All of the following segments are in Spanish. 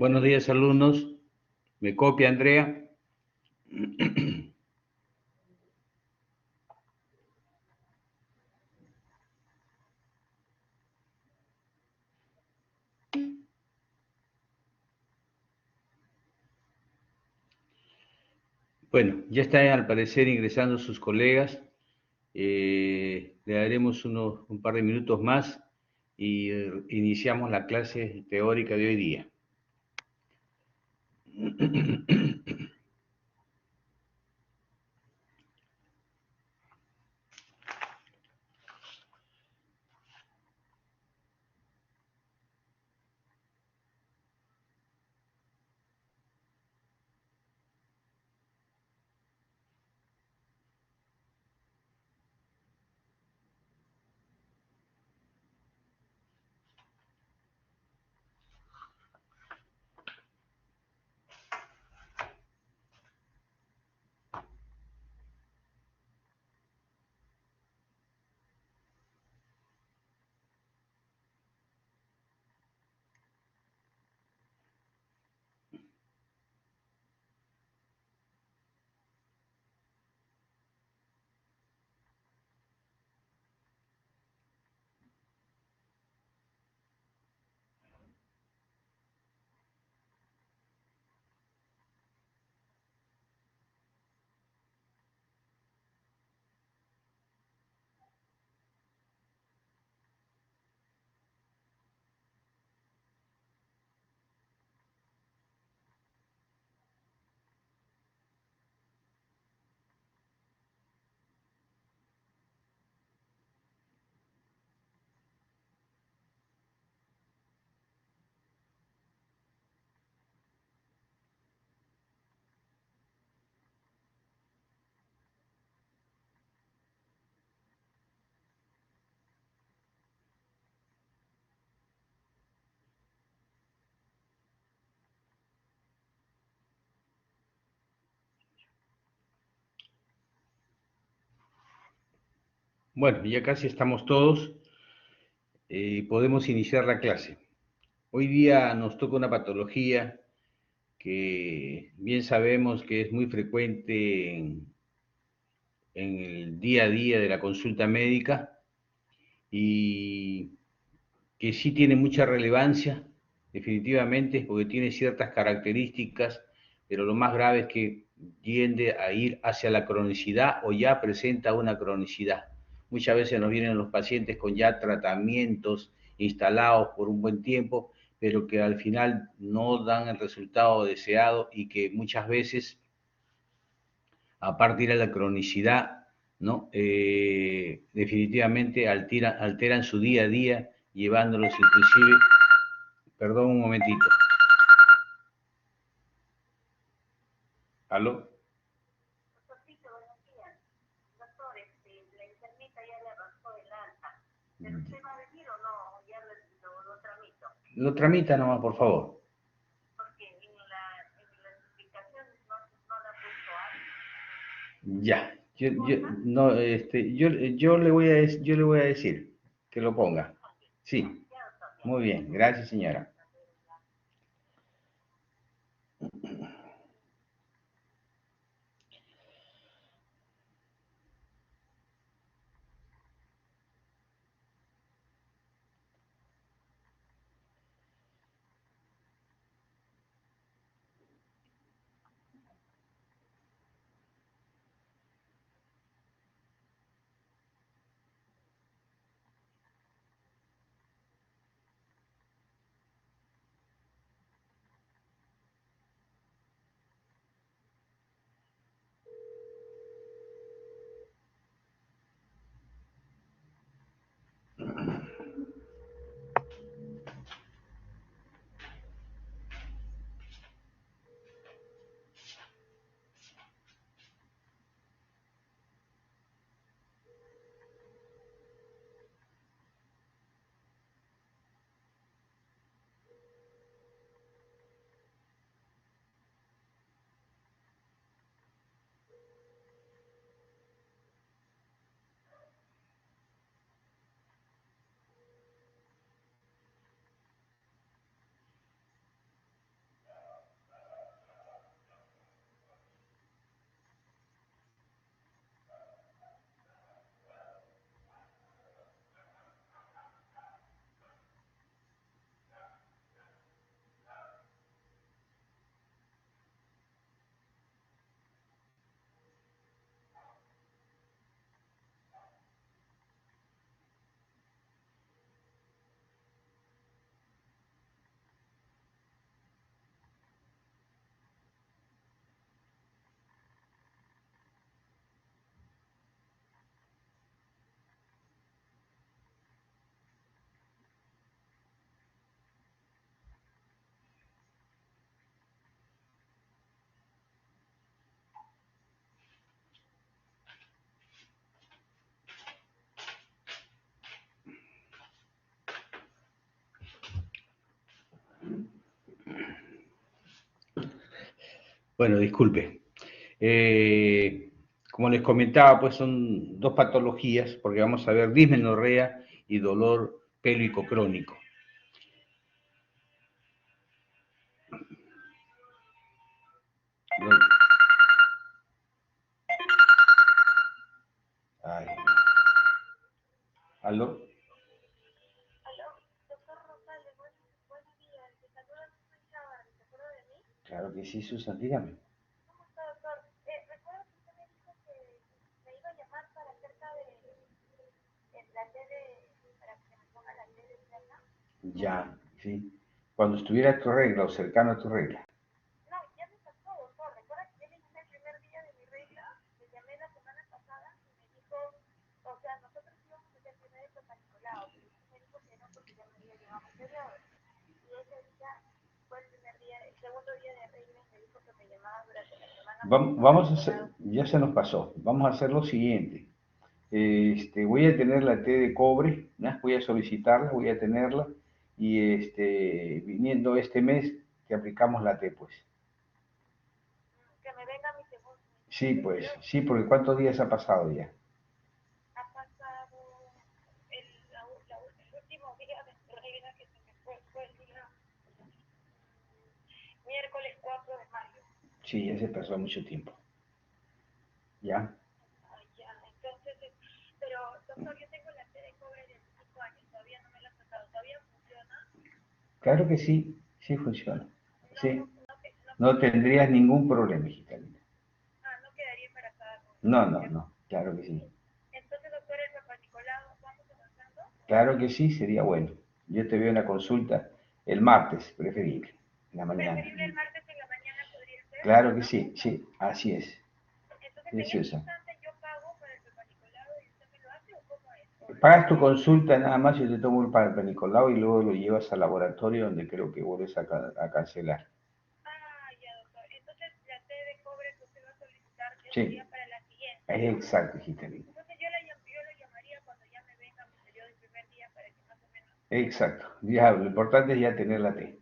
Buenos días, alumnos. ¿Me copia, Andrea? Bueno, ya están al parecer ingresando sus colegas. Le daremos un par de minutos más y iniciamos la clase teórica de hoy día. Bueno, ya casi estamos todos. Podemos iniciar la clase. Hoy día nos toca una patología que bien sabemos que es muy frecuente en el día a día de la consulta médica y que sí tiene mucha relevancia, definitivamente, porque tiene ciertas características, pero lo más grave es que tiende a ir hacia la cronicidad o ya presenta una cronicidad. Muchas veces nos vienen los pacientes con ya tratamientos instalados por un buen tiempo, pero que al final no dan el resultado deseado y que muchas veces, a partir de la cronicidad, ¿no? Definitivamente alteran su día a día, llevándolos inclusive, perdón un momentito, ¿aló? Lo tramita nomás, por favor. Ya, no, yo le voy a decir que lo ponga. Sí, muy bien, gracias señora. Bueno, disculpe. Como les comentaba, pues son dos patologías, porque vamos a ver dismenorrea y dolor pélvico crónico. Ay. ¿Aló? Aló, doctor Rosales, buenos días. Le saluda Susan Chávez, ¿se acuerda de mí? Claro que sí, Susan, dígame. ¿Cómo está, doctor? Recuerdo que usted me dijo que me iba a llamar para acerca de la tele, para que me ponga la tele externa. Ya, sí. Cuando estuviera a tu regla o cercano a tu regla. No, ya me pasó, doctor. Recuerda que yo le llamé el primer día de mi regla, le llamé la semana pasada y me dijo, o sea, nosotros íbamos a hacer primero el San Nicolau, pero usted me dijo que no porque ya me había llegado mi periodo. Y ese día fue el primer día, el segundo día de regla y me dijo que me llamaba durante la semana para el San Vamos a hacer, Nicolau. ya se nos pasó. Vamos a hacer lo siguiente. Voy a tener la T de cobre, ¿no? Voy a solicitarla, voy a tenerla y viniendo este mes que aplicamos la T, pues. Que me venga mi segundo. Sí, pues, sí, porque ¿cuántos días ha pasado ya? Ha pasado el último día de mi regla que se me fue el día miércoles 4 de mayo. Sí, ya se pasó mucho tiempo. ¿Ya? Ay, ya, entonces, pero doctor, yo tengo la T de cobre de 5 años, todavía no me la he sacado, ¿todavía funciona? Claro que sí, sí funciona. No, Sí, no no quedaría tendrías embarazada. ningún problema, hijita linda. Ah, no quedaría embarazada con No, eso, no, ¿cierto? no, claro que sí. Entonces, doctor, el Papa Nicolau, ¿vamos avanzando? Claro que sí, sería bueno. Yo te veo en la consulta el martes, preferible, en la mañana. Preferible el martes en la mañana podría ser, Claro que ¿no? sí, sí, así es. Entonces, Sí, en ese Susan. instante yo pago para el Papa Nicolau y usted me lo hace o cómo es? O lo Pagas tu hace. consulta nada más, yo te tomo el papel Nicolau y luego lo llevas al laboratorio donde creo que vuelves a cancelar. Ah, ya, doctor. Entonces, la T de cobre que usted va a solicitar ya sería Sí, para la siguiente, ¿no? exacto, hijita linda. Entonces, yo lo llamaría cuando ya me venga mi periodo el primer día para que más o menos Exacto. Ya, lo importante es ya tener la T.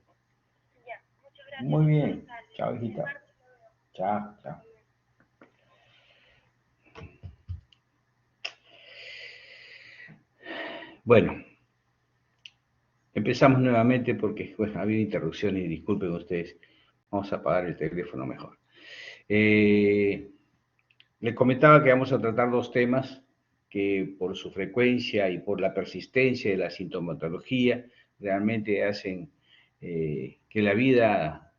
ya. Muchas gracias, Muy doctor bien. Rosales. Chao, El hijita. martes lo veo. Chao, chao. Hasta luego. Bueno, empezamos nuevamente porque bueno, ha habido interrupciones y disculpen ustedes. Vamos a apagar el teléfono mejor. Les comentaba que vamos a tratar dos temas que por su frecuencia y por la persistencia de la sintomatología realmente hacen que la vida,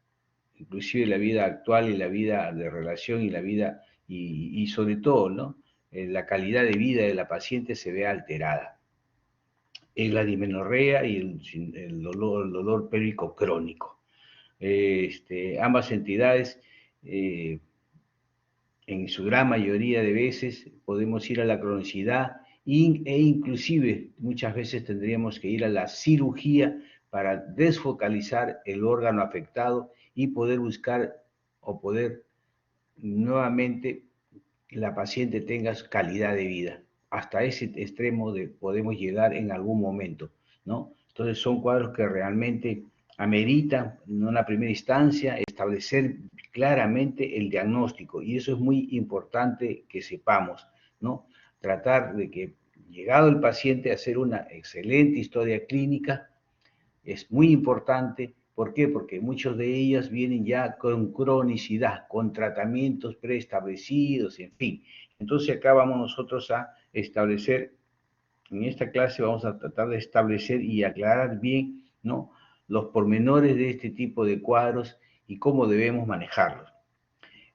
inclusive la vida actual y la vida de relación y la vida y sobre todo, ¿no? La calidad de vida de la paciente se vea alterada. Es la dismenorrea y el dolor pélvico crónico. Ambas entidades eh, en su gran mayoría de veces podemos ir a la cronicidad e inclusive muchas veces tendríamos que ir a la cirugía para desfocalizar el órgano afectado y poder buscar o poder nuevamente la paciente tenga calidad de vida. Hasta ese extremo podemos llegar en algún momento, ¿no? Entonces son cuadros que realmente ameritan en una primera instancia establecer claramente el diagnóstico y eso es muy importante que sepamos, ¿no? Tratar de que llegado el paciente a hacer una excelente historia clínica es muy importante. ¿Por qué? Porque muchos de ellas vienen ya con cronicidad, con tratamientos preestablecidos, en fin. Entonces acá vamos nosotros a establecer, en esta clase vamos a tratar de establecer y aclarar bien, ¿no? Los pormenores de este tipo de cuadros y cómo debemos manejarlos.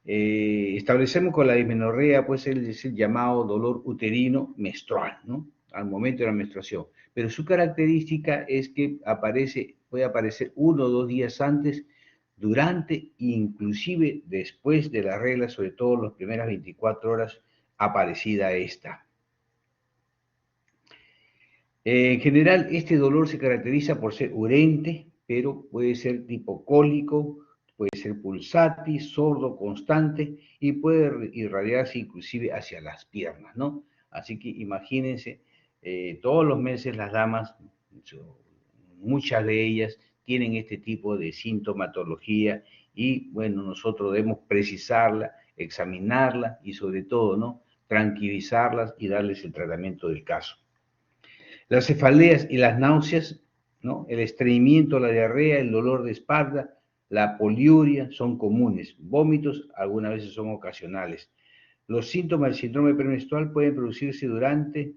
Establecemos con la dismenorrea, pues es el llamado dolor uterino menstrual, ¿no? Al momento de la menstruación. Pero su característica es que puede aparecer 1 o 2 días antes, durante e inclusive después de la regla, sobre todo las primeras 24 horas aparecida esta. En general, este dolor se caracteriza por ser urente, pero puede ser tipo cólico, puede ser pulsátil, sordo, constante y puede irradiarse inclusive hacia las piernas, ¿no? Así que imagínense, todos los meses las damas, muchas de ellas, tienen este tipo de sintomatología y bueno, nosotros debemos precisarla, examinarla y sobre todo, ¿no?, tranquilizarlas y darles el tratamiento del caso. Las cefaleas y las náuseas, ¿no?, el estreñimiento, la diarrea, el dolor de espalda, la poliuria son comunes. Vómitos algunas veces son ocasionales. Los síntomas del síndrome premenstrual pueden producirse durante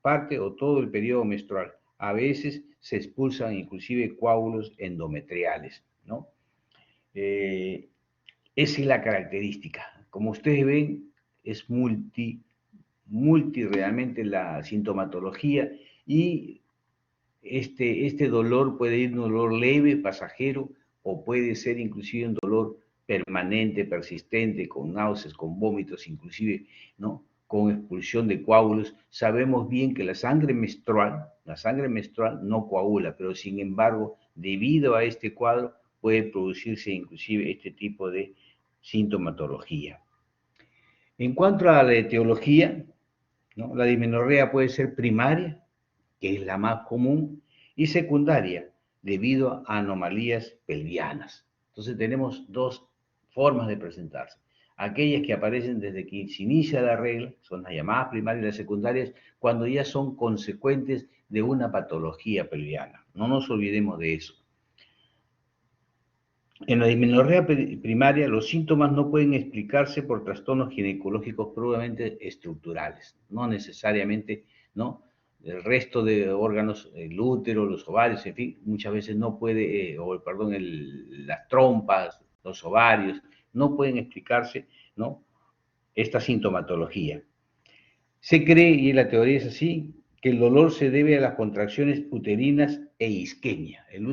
parte o todo el periodo menstrual. A veces se expulsan inclusive coágulos endometriales, ¿no? Esa es la característica. Como ustedes ven, es multi realmente la sintomatología y este dolor puede ir un dolor leve, pasajero, o puede ser inclusive un dolor permanente, persistente, con náuseas, con vómitos, inclusive, ¿no?, con expulsión de coágulos. Sabemos bien que la sangre menstrual no coagula, pero sin embargo, debido a este cuadro, puede producirse inclusive este tipo de sintomatología. En cuanto a la etiología, ¿no?, la dismenorrea puede ser primaria, que es la más común, y secundaria, debido a anomalías pelvianas. Entonces tenemos dos formas de presentarse. Aquellas que aparecen desde que se inicia la regla, son las llamadas primarias, y las secundarias, cuando ya son consecuentes de una patología pelviana. No nos olvidemos de eso. En la dismenorrea primaria, los síntomas no pueden explicarse por trastornos ginecológicos puramente estructurales, no necesariamente, ¿no? El resto de órganos, el útero, los ovarios, en fin, muchas veces no puede, las trompas, los ovarios, no pueden explicarse, ¿no?, esta sintomatología. Se cree, y la teoría es así, que el dolor se debe a las contracciones uterinas e isquemia. El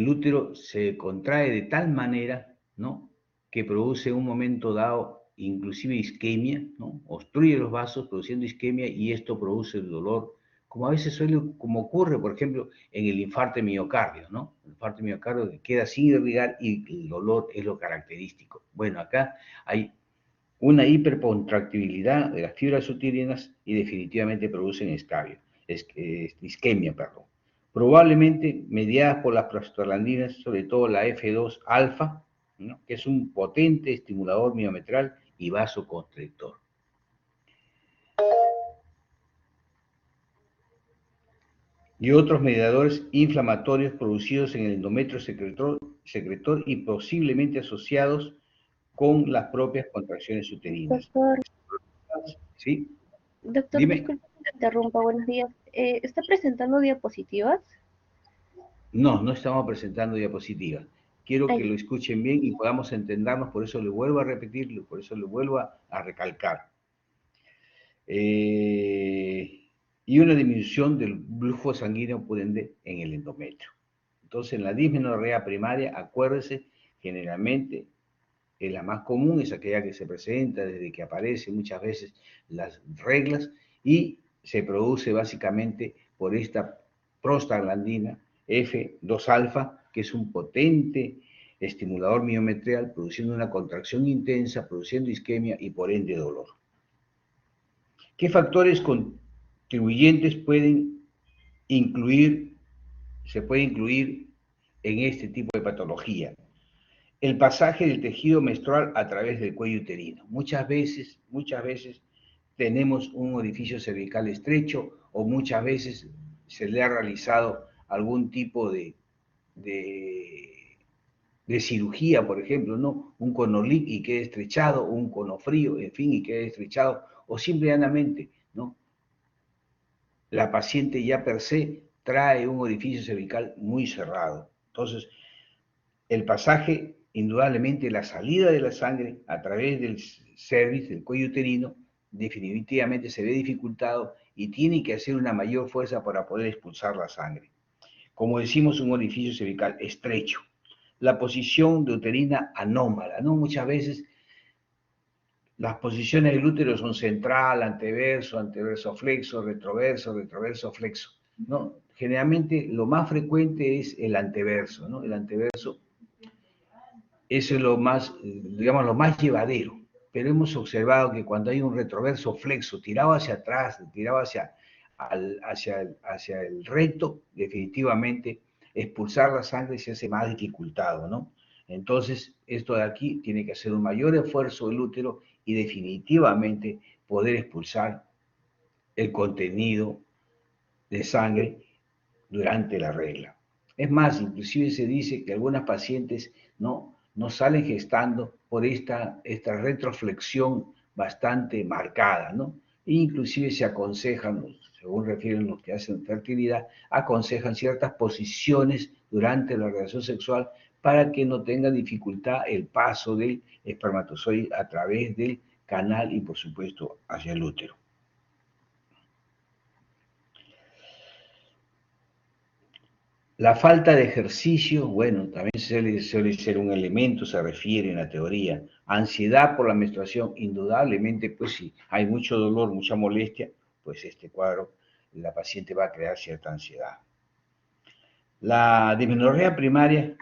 útero se contrae de tal manera, ¿no?, que produce en un momento dado inclusive isquemia, ¿no?, obstruye los vasos produciendo isquemia y esto produce el dolor, como a veces como ocurre, por ejemplo, en el infarto de miocardio, ¿no? El infarto de miocardio que queda sin irrigar y el dolor es lo característico. Bueno, acá hay una hipercontractibilidad de las fibras uterinas y definitivamente producen isquemia, perdón. Probablemente mediadas por las prostaglandinas, sobre todo la F2 alfa, ¿no?, que es un potente estimulador miometral y vasoconstrictor. Y otros mediadores inflamatorios producidos en el endometrio secretor y posiblemente asociados con las propias contracciones uterinas. Doctor, ¿Sí? doctor, Dime. disculpe que te interrumpa, buenos días. ¿Está presentando diapositivas? No, no estamos presentando diapositivas. Quiero que Ay, lo escuchen bien y podamos entendernos, por eso le vuelvo a repetir, por eso le vuelvo a recalcar. Y una disminución del flujo sanguíneo, por ende, en el endometrio. Entonces, en la dismenorrea primaria, acuérdese, generalmente es la más común, es aquella que se presenta desde que aparece muchas veces las reglas y se produce básicamente por esta prostaglandina F2 alfa, que es un potente estimulador miometrial, produciendo una contracción intensa, produciendo isquemia y por ende dolor. ¿Qué factores contribuyentes se puede incluir en este tipo de patología? El pasaje del tejido menstrual a través del cuello uterino. Muchas veces tenemos un orificio cervical estrecho o muchas veces se le ha realizado algún tipo de cirugía, por ejemplo, ¿no?, un conolic y quede estrechado, un conofrío, en fin, y quede estrechado, o simplemente, ¿no?, la paciente ya per se trae un orificio cervical muy cerrado. Entonces, el pasaje, indudablemente, la salida de la sangre a través del cervix, del cuello uterino, definitivamente se ve dificultado y tiene que hacer una mayor fuerza para poder expulsar la sangre. Como decimos, un orificio cervical estrecho. La posición de uterina anómala, ¿no? Muchas veces las posiciones del útero son central, anteverso, anteverso flexo, retroverso, retroverso flexo, ¿no? Generalmente lo más frecuente es el anteverso, ¿no? El anteverso, eso es lo más, digamos, lo más llevadero. Pero hemos observado que cuando hay un retroverso flexo tirado hacia atrás, tirado hacia el recto, definitivamente expulsar la sangre se hace más dificultado, ¿no? Entonces, esto de aquí tiene que hacer un mayor esfuerzo del útero y definitivamente poder expulsar el contenido de sangre durante la regla. Es más, inclusive se dice que algunas pacientes no salen gestando por esta retroflexión bastante marcada, ¿no? E inclusive se aconsejan, según refieren los que hacen fertilidad, aconsejan ciertas posiciones durante la relación sexual para que no tenga dificultad el paso del espermatozoide a través del canal y, por supuesto, hacia el útero. La falta de ejercicio, bueno, también suele ser un elemento, se refiere en la teoría. Ansiedad por la menstruación, indudablemente, pues si hay mucho dolor, mucha molestia, pues este cuadro, la paciente va a crear cierta ansiedad. La dismenorrea primaria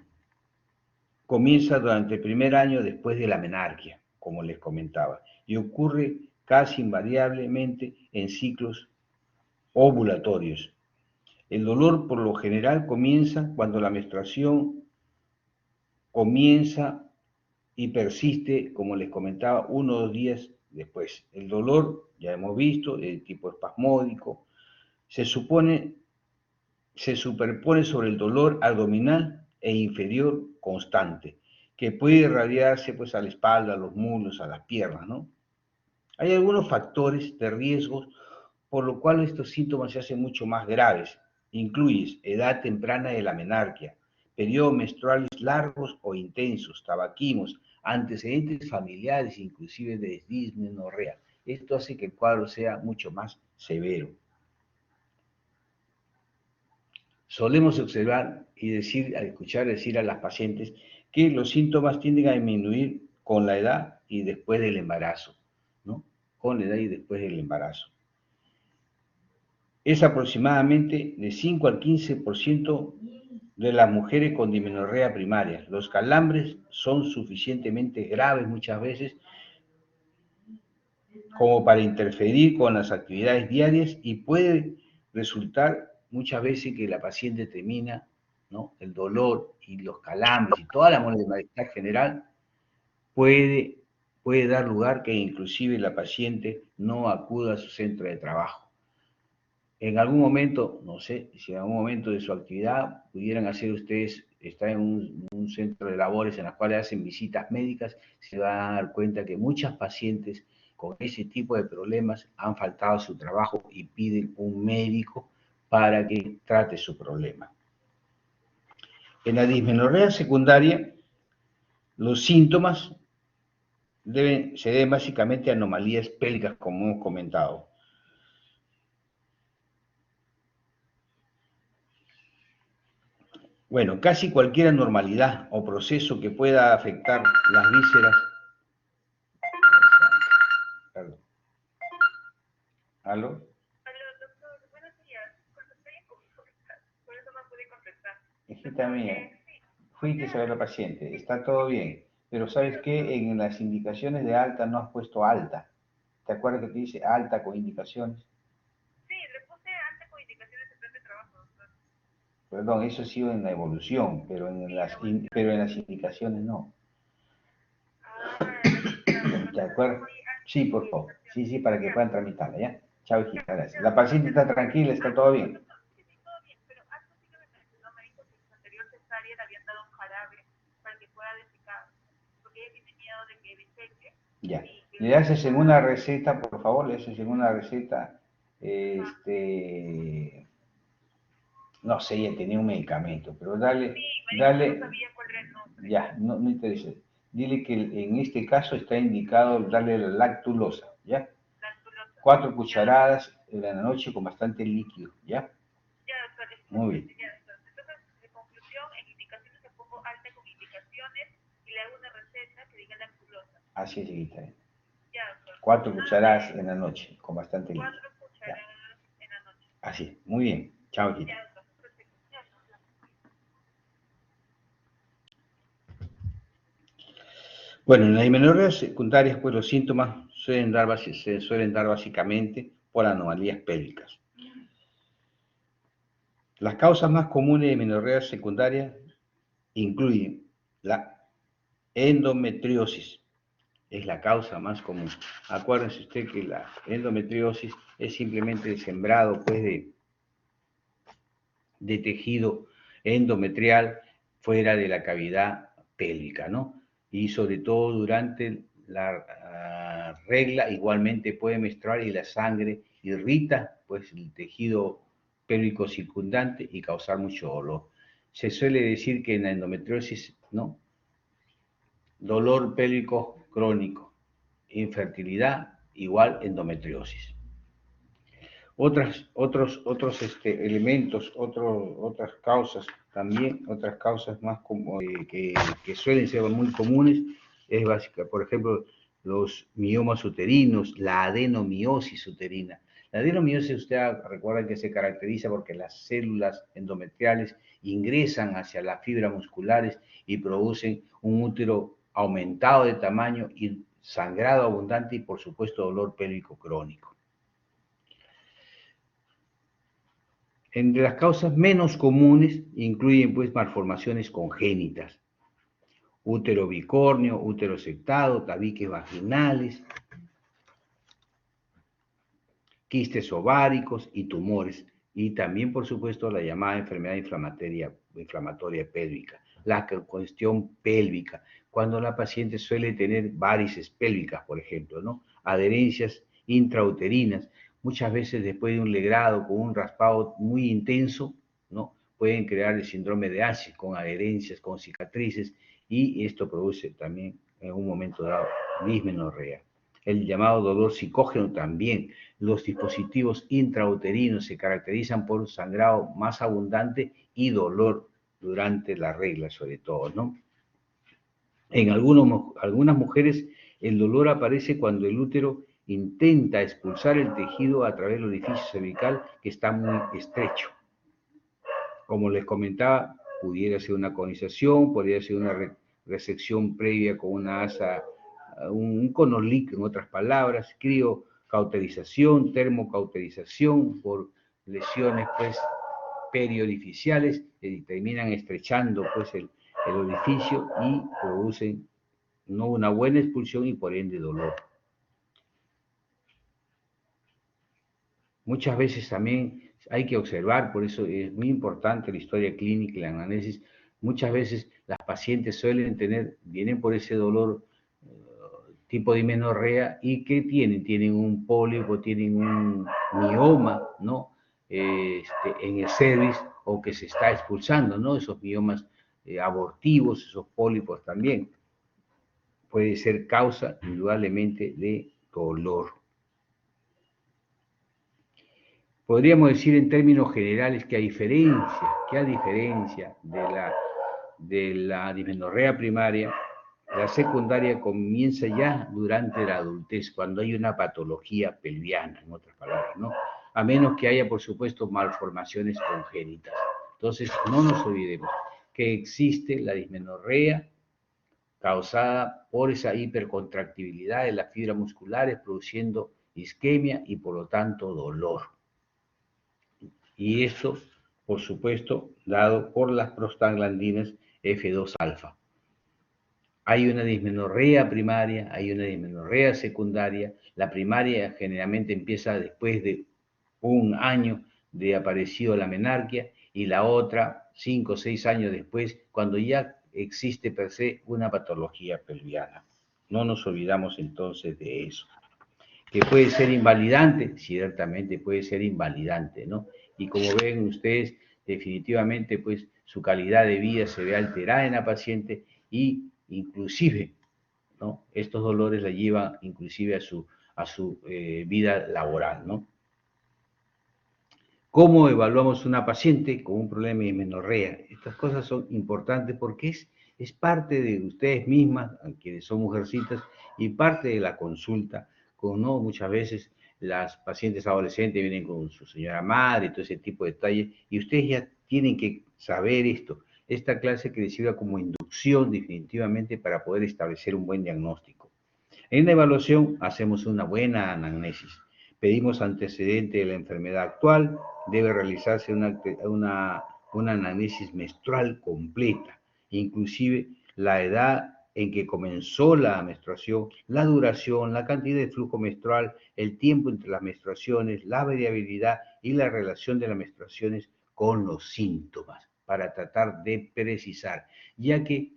comienza durante el primer año después de la menarquia, como les comentaba, y ocurre casi invariablemente en ciclos ovulatorios. El dolor por lo general comienza cuando la menstruación comienza y persiste, como les comentaba, 1 o 2 días después. El dolor, ya hemos visto, de tipo espasmódico, se superpone sobre el dolor abdominal e inferior constante, que puede irradiarse pues a la espalda, a los muslos, a las piernas, ¿no? Hay algunos factores de riesgo por lo cual estos síntomas se hacen mucho más graves. Incluye edad temprana de la menarquia, periodos menstruales largos o intensos, tabaquismos, antecedentes familiares, inclusive de dismenorrea. Esto hace que el cuadro sea mucho más severo. Solemos observar y escuchar decir a las pacientes que los síntomas tienden a disminuir con la edad y después del embarazo, ¿no? Con la edad y después del embarazo. Es aproximadamente de 5 al 15% de las mujeres con dismenorrea primaria. Los calambres son suficientemente graves muchas veces como para interferir con las actividades diarias y puede resultar muchas veces que la paciente termina, ¿no? El dolor y los calambres y toda la molestia general puede dar lugar que inclusive la paciente no acuda a su centro de trabajo. En algún momento, no sé, si en algún momento de su actividad pudieran hacer ustedes, estar en un centro de labores en las cuales hacen visitas médicas, se van a dar cuenta que muchas pacientes con ese tipo de problemas han faltado a su trabajo y piden un médico para que trate su problema. En la dismenorrea secundaria, los síntomas se deben básicamente a anomalías pélvicas, como hemos comentado. Bueno, casi cualquier anormalidad o proceso que pueda afectar las vísceras. Perdón. ¿Aló? Aló, doctor, buenos días. Cuando estoy en consulta, por eso no pude contestar. Hijita mía, Sí, fuiste a ver a la paciente, está todo bien, pero ¿sabes qué? En las indicaciones de alta no has puesto alta. ¿Te acuerdas que te dice alta con indicaciones? sí, le puse antes con indicaciones de plan de trabajo, doctor. Perdón, eso ha sido en la evolución, pero en las indicaciones no. ¿De acuerdo? Sí, por favor. Sí, para que puedan tramitarla, ¿ya? Chao, hijita, gracias. La paciente está tranquila, está todo bien. Sí, sí, todo bien, pero antes sí que me mencionó, me dijo que en su anterior cesárea le habían dado un jarabe para que pueda defecar, porque ella tiene miedo de que defeque. Ya. Le haces en una receta, por favor, le haces en una receta, no sé, ella tenía un medicamento, pero dale, No sabía cuál era el nombre. ya, no interesa. Dile que en este caso está indicado darle la lactulosa, ¿ya? 4 cucharadas en la noche con bastante líquido, ¿ya? Ya, doctor. Muy bien. Entonces, de conclusión, en indicaciones le pongo alta con indicaciones y le hago una receta que diga lactulosa. Así es, hijita. Ya, doctor. 4 cucharadas en la noche con bastante líquido. 4 cucharadas en la noche. Así, muy bien. Chao, hijita. Ya, doctor. Perfecto. Ya, doctor. Bueno, en las dismenorreas secundarias, pues los síntomas se suelen dar básicamente por anomalías pélvicas. Las causas más comunes de menorrea secundaria incluyen la endometriosis, es la causa más común. Acuérdense usted que la endometriosis es simplemente el sembrado pues, de tejido endometrial fuera de la cavidad pélvica, ¿no? Y sobre todo durante la regla, igualmente puede menstruar y la sangre irrita pues el tejido pélvico circundante y causar mucho dolor. Se suele decir que en la endometriosis, ¿no? Dolor pélvico crónico, infertilidad igual endometriosis. Otros elementos, otras causas también, otras causas más que suelen ser muy comunes, es básica, por ejemplo, los miomas uterinos, la adenomiosis uterina. La adenomiosis, usted recuerda que se caracteriza porque las células endometriales ingresan hacia las fibras musculares y producen un útero aumentado de tamaño y sangrado abundante y, por supuesto, dolor pélvico crónico. Entre las causas menos comunes incluyen pues malformaciones congénitas, útero bicornio, útero septado, tabiques vaginales, quistes ováricos y tumores, y también por supuesto la llamada enfermedad inflamatoria pélvica, la congestión pélvica, cuando la paciente suele tener varices pélvicas, por ejemplo, ¿no? Adherencias intrauterinas, muchas veces después de un legrado con un raspado muy intenso, ¿no? Pueden crear el síndrome de Ashe con adherencias, con cicatrices, y esto produce también en un momento dado dismenorrea. El llamado dolor psicógeno también. Los dispositivos intrauterinos se caracterizan por un sangrado más abundante y dolor durante la regla, sobre todo, ¿no? En algunas mujeres el dolor aparece cuando el útero intenta expulsar el tejido a través del orificio cervical que está muy estrecho. Como les comentaba, pudiera ser una conización, podría ser una resección previa con una asa, un conolic, en otras palabras, criocauterización, termocauterización por lesiones pues periorificiales que terminan estrechando pues el orificio y producen no una buena expulsión y por ende dolor. Muchas veces también hay que observar, por eso es muy importante la historia clínica y la análisis. Muchas veces las pacientes vienen por ese dolor tipo de dismenorrea y ¿qué tienen? Tienen un pólipo, tienen un mioma, ¿no? En el cervix o que se está expulsando, ¿no? Esos miomas abortivos, esos pólipos también. Puede ser causa indudablemente de dolor. Podríamos decir en términos generales que a diferencia de la dismenorrea primaria, la secundaria comienza ya durante la adultez, cuando hay una patología pelviana, en otras palabras, ¿no? A menos que haya, por supuesto, malformaciones congénitas. Entonces, no nos olvidemos que existe la dismenorrea causada por esa hipercontractibilidad de las fibras musculares, produciendo isquemia y, por lo tanto, dolor. Y eso, por supuesto, dado por las prostaglandinas F2-alfa. Hay una dismenorrea primaria, hay una dismenorrea secundaria. La primaria generalmente empieza después de un año de aparecido la menarquia y la otra 5 o 6 años después, cuando ya existe per se una patología pelviana. No nos olvidamos entonces de eso. Que puede ser invalidante, ciertamente puede ser invalidante, ¿no? Y como ven ustedes, definitivamente, pues su calidad de vida se ve alterada en la paciente y inclusive, ¿no? Estos dolores la llevan inclusive a su vida laboral, ¿no? ¿Cómo evaluamos una paciente con un problema de dismenorrea? Estas cosas son importantes porque es parte de ustedes mismas, quienes son mujercitas, y parte de la consulta, ¿no? Muchas veces las pacientes adolescentes vienen con su señora madre y todo ese tipo de detalles, y ustedes ya tienen que saber esto. Esta clase que les sirva como inducción definitivamente para poder establecer un buen diagnóstico. En la evaluación hacemos una buena anamnesis. Pedimos antecedente de la enfermedad actual, debe realizarse una anamnesis menstrual completa, inclusive la edad en que comenzó la menstruación, la duración, la cantidad de flujo menstrual, el tiempo entre las menstruaciones, la variabilidad y la relación de las menstruaciones con los síntomas, para tratar de precisar, ya que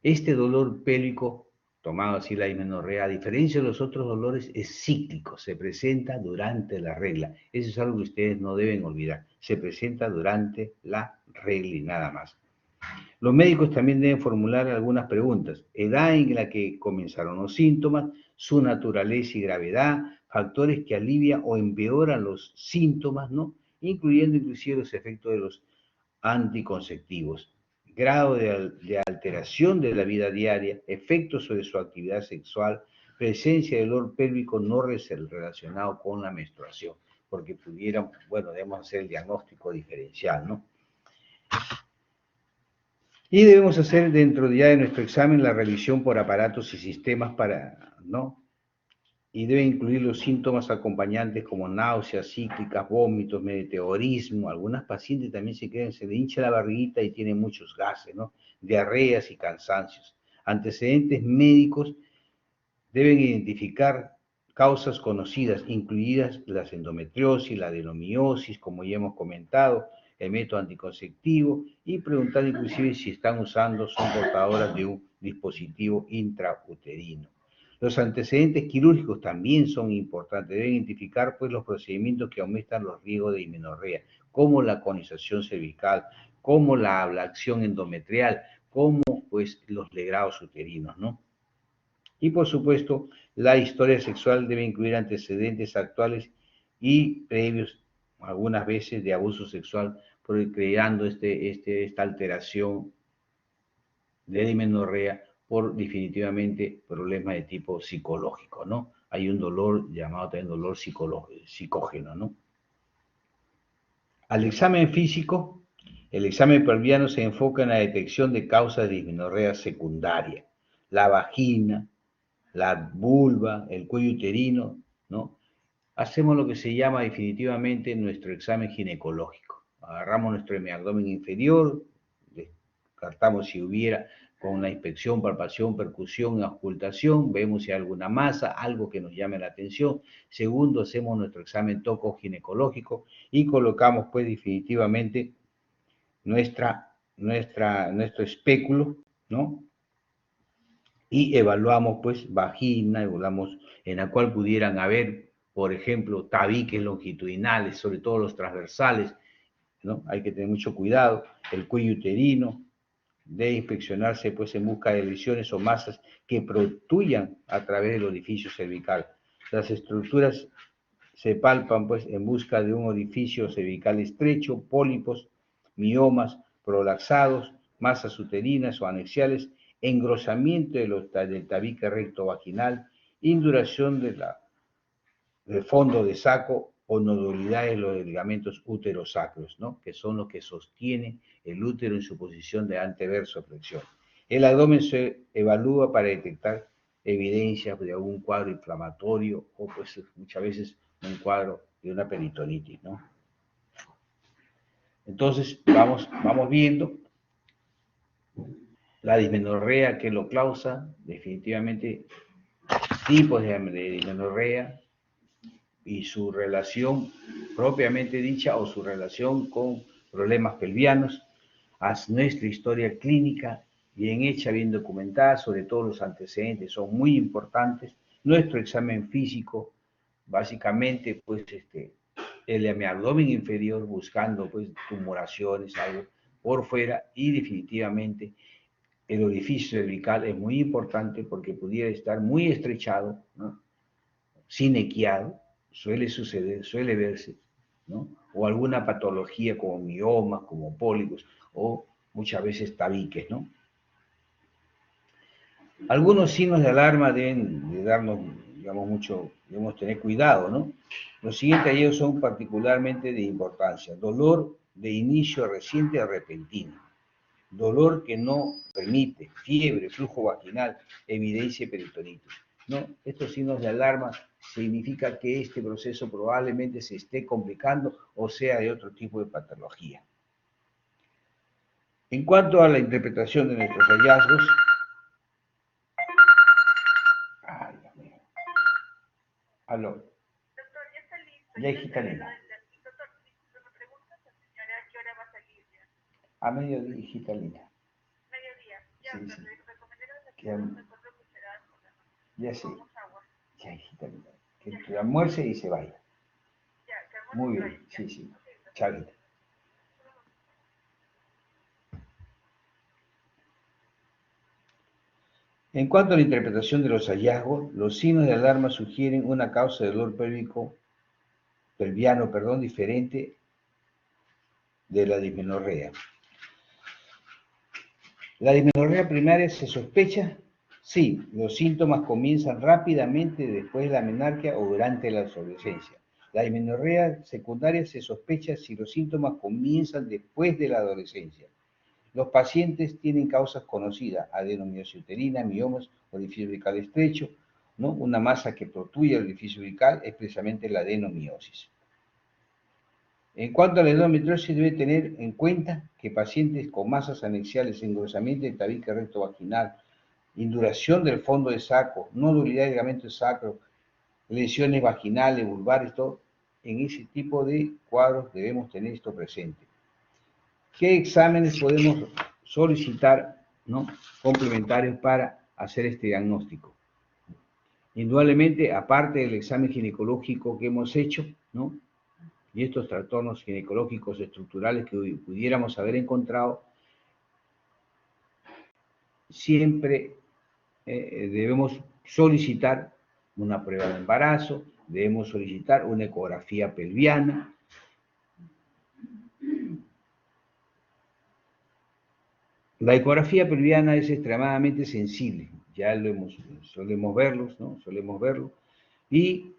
este dolor pélvico, tomado así la dismenorrea, a diferencia de los otros dolores, es cíclico, se presenta durante la regla. Eso es algo que ustedes no deben olvidar, se presenta durante la regla y nada más. Los médicos también deben formular algunas preguntas: edad en la que comenzaron los síntomas, su naturaleza y gravedad, factores que alivian o empeoran los síntomas, ¿no? Incluyendo inclusive los efectos de los anticonceptivos, grado de alteración de la vida diaria, efectos sobre su actividad sexual, presencia de dolor pélvico no relacionado con la menstruación, porque pudieran, bueno, debemos hacer el diagnóstico diferencial, ¿no? Y debemos hacer dentro ya de nuestro examen la revisión por aparatos y sistemas para, ¿no? Y debe incluir los síntomas acompañantes como náuseas cíclicas, vómitos, meteorismo. Algunas pacientes también se le hincha la barriguita y tienen muchos gases, ¿no? Diarreas y cansancios. Antecedentes médicos deben identificar causas conocidas, incluidas las endometriosis, la adenomiosis, como ya hemos comentado, el método anticonceptivo, y preguntar inclusive si están usando, son portadoras de un dispositivo intrauterino. Los antecedentes quirúrgicos también son importantes. Deben identificar pues los procedimientos que aumentan los riesgos de dismenorrea, como la conización cervical, como la ablación endometrial, como pues los legrados uterinos, ¿no? Y por supuesto, la historia sexual debe incluir antecedentes actuales y previos, algunas veces de abuso sexual, creando esta alteración de dismenorrea por definitivamente problemas de tipo psicológico, ¿no? Hay un dolor llamado también dolor psicógeno, ¿no? Al examen físico, el examen pelviano se enfoca en la detección de causas de dismenorrea secundaria, la vagina, la vulva, el cuello uterino, ¿no? Hacemos lo que se llama definitivamente nuestro examen ginecológico. Agarramos nuestro abdomen inferior, descartamos si hubiera con una inspección, palpación, percusión, auscultación, vemos si hay alguna masa, algo que nos llame la atención. Segundo, hacemos nuestro examen tocoginecológico y colocamos pues definitivamente nuestro espéculo, ¿no? Y evaluamos pues vagina, evaluamos en la cual pudieran haber, por ejemplo, tabiques longitudinales, sobre todo los transversales, ¿no? Hay que tener mucho cuidado. El cuello uterino debe inspeccionarse pues en busca de lesiones o masas que protuyan a través del orificio cervical. Las estructuras se palpan pues en busca de un orificio cervical estrecho, pólipos, miomas, prolapsados, masas uterinas o anexiales, engrosamiento del tabique recto vaginal, induración del fondo de saco o nodulidades de los ligamentos uterosacros, ¿no? Que son los que sostienen el útero en su posición de anteversoflexión. El abdomen se evalúa para detectar evidencias de algún cuadro inflamatorio o pues muchas veces un cuadro de una peritonitis, ¿no? Entonces vamos viendo la dismenorrea que lo causa, definitivamente tipos de dismenorrea y su relación propiamente dicha o su relación con problemas pelvianos, a nuestra historia clínica bien hecha, bien documentada, sobre todo los antecedentes son muy importantes, nuestro examen físico, básicamente pues el abdomen inferior buscando pues tumoraciones, algo por fuera, y definitivamente el orificio cervical es muy importante porque pudiera estar muy estrechado, ¿no? Sinequiado, suele suceder, suele verse, ¿no? O alguna patología como miomas, como pólipos, o muchas veces tabiques, ¿no? Algunos signos de alarma deben de darnos, digamos, debemos tener cuidado, ¿no? Los siguientes hallazgos son particularmente de importancia. Dolor de inicio reciente repentino. Dolor que no remite, fiebre, flujo vaginal, evidencia de peritonitis, ¿no? Estos signos de alarma significa que este proceso probablemente se esté complicando o sea de otro tipo de patología. En cuanto a la interpretación de nuestros hallazgos, aló, Doctor, ya está listo. ya hijita linda, Doctor, si me pregunta la señora a qué hora va a salir ya. a mediodía, hijita linda. Mediodía. Ya, Sí, pero sí. le recomendaron a Que, unas 4 cucharadas por la noche. ya sé, Tomamos agua. ya hijita linda, que almuerce y se vaya. Ya, que almuerce Muy y bien, vaya. Ya. sí, sí, Ok, doctor. chavita. En cuanto a la interpretación de los hallazgos, los signos de alarma sugieren una causa de dolor pelviano, diferente de la dismenorrea. ¿La dismenorrea primaria se sospecha? Sí, los síntomas comienzan rápidamente después de la menarquia o durante la adolescencia. La dismenorrea secundaria se sospecha si los síntomas comienzan después de la adolescencia. Los pacientes tienen causas conocidas, adenomiyosis uterina, miomas, orificio urical estrecho, ¿no? Una masa que protruye el orificio urical es precisamente la adenomiosis. En cuanto a la endometriosis, debe tener en cuenta que pacientes con masas anexiales, engrosamiento de tabique recto vaginal, induración del fondo de saco, nodulidad del ligamento sacro, lesiones vaginales, vulvares, todo, en ese tipo de cuadros debemos tener esto presente. ¿Qué exámenes podemos solicitar, ¿no?, complementarios para hacer este diagnóstico? Indudablemente, aparte del examen ginecológico que hemos hecho, ¿no?, y estos trastornos ginecológicos estructurales que pudiéramos haber encontrado, siempre debemos solicitar una prueba de embarazo, debemos solicitar una ecografía pelviana. La ecografía pelviana es extremadamente sensible, ya solemos verlos, ¿no? Solemos verlo, y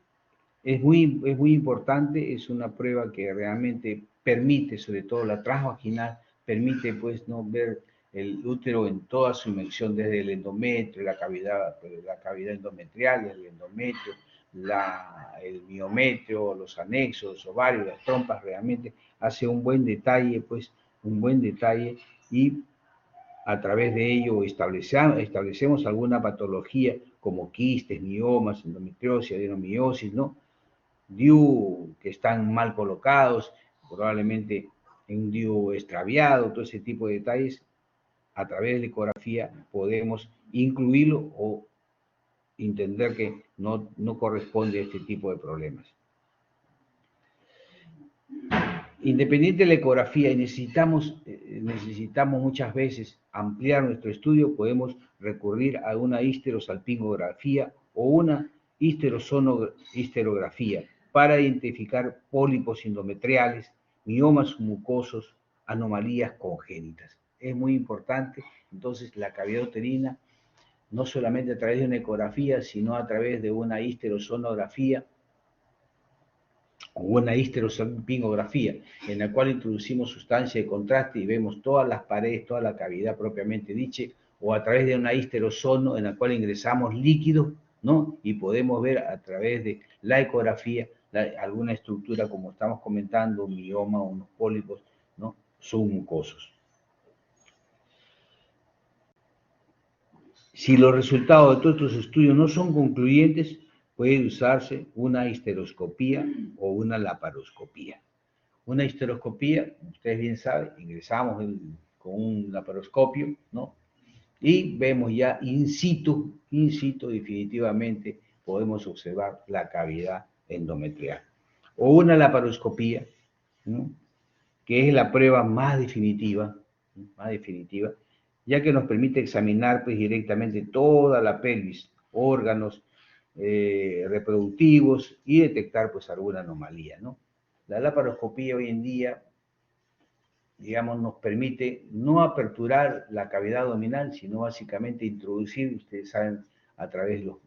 es muy importante, es una prueba que realmente permite, sobre todo la transvaginal, permite pues no ver el útero en toda su inmersión, desde el endometrio, la cavidad endometrial, el endometrio, el miometrio, los anexos, los ovarios, las trompas, realmente hace un buen detalle, y a través de ello establecemos alguna patología como quistes, miomas, endometriosis, adenomiosis, ¿no?, DIU que están mal colocados, probablemente en un DIU extraviado, todo ese tipo de detalles, a través de la ecografía podemos incluirlo o entender que no corresponde a este tipo de problemas. Independiente de la ecografía, y necesitamos muchas veces ampliar nuestro estudio, podemos recurrir a una histerosalpingografía o una histerografía para identificar pólipos endometriales, miomas mucosos, anomalías congénitas. Es muy importante, entonces, la cavidad uterina, no solamente a través de una ecografía, sino a través de una histerosonografía o una histerosalpingografía, en la cual introducimos sustancia de contraste y vemos todas las paredes, toda la cavidad propiamente dicha, o a través de una histerosono, en la cual ingresamos líquido, ¿no?, y podemos ver a través de la ecografía alguna estructura, como estamos comentando, un mioma o unos pólipos, ¿no?, submucosos. Si los resultados de todos estos estudios no son concluyentes, puede usarse una histeroscopía o una laparoscopía. Una histeroscopía, ustedes bien saben, ingresamos con un laparoscopio, ¿no?, y vemos ya in situ, definitivamente podemos observar la cavidad endometrial. O una laparoscopía, ¿no?, que es la prueba más definitiva, ya que nos permite examinar pues directamente toda la pelvis, órganos reproductivos y detectar pues alguna anomalía, ¿no? La laparoscopía hoy en día, digamos, nos permite no aperturar la cavidad abdominal, sino básicamente introducir, ustedes saben, a través de los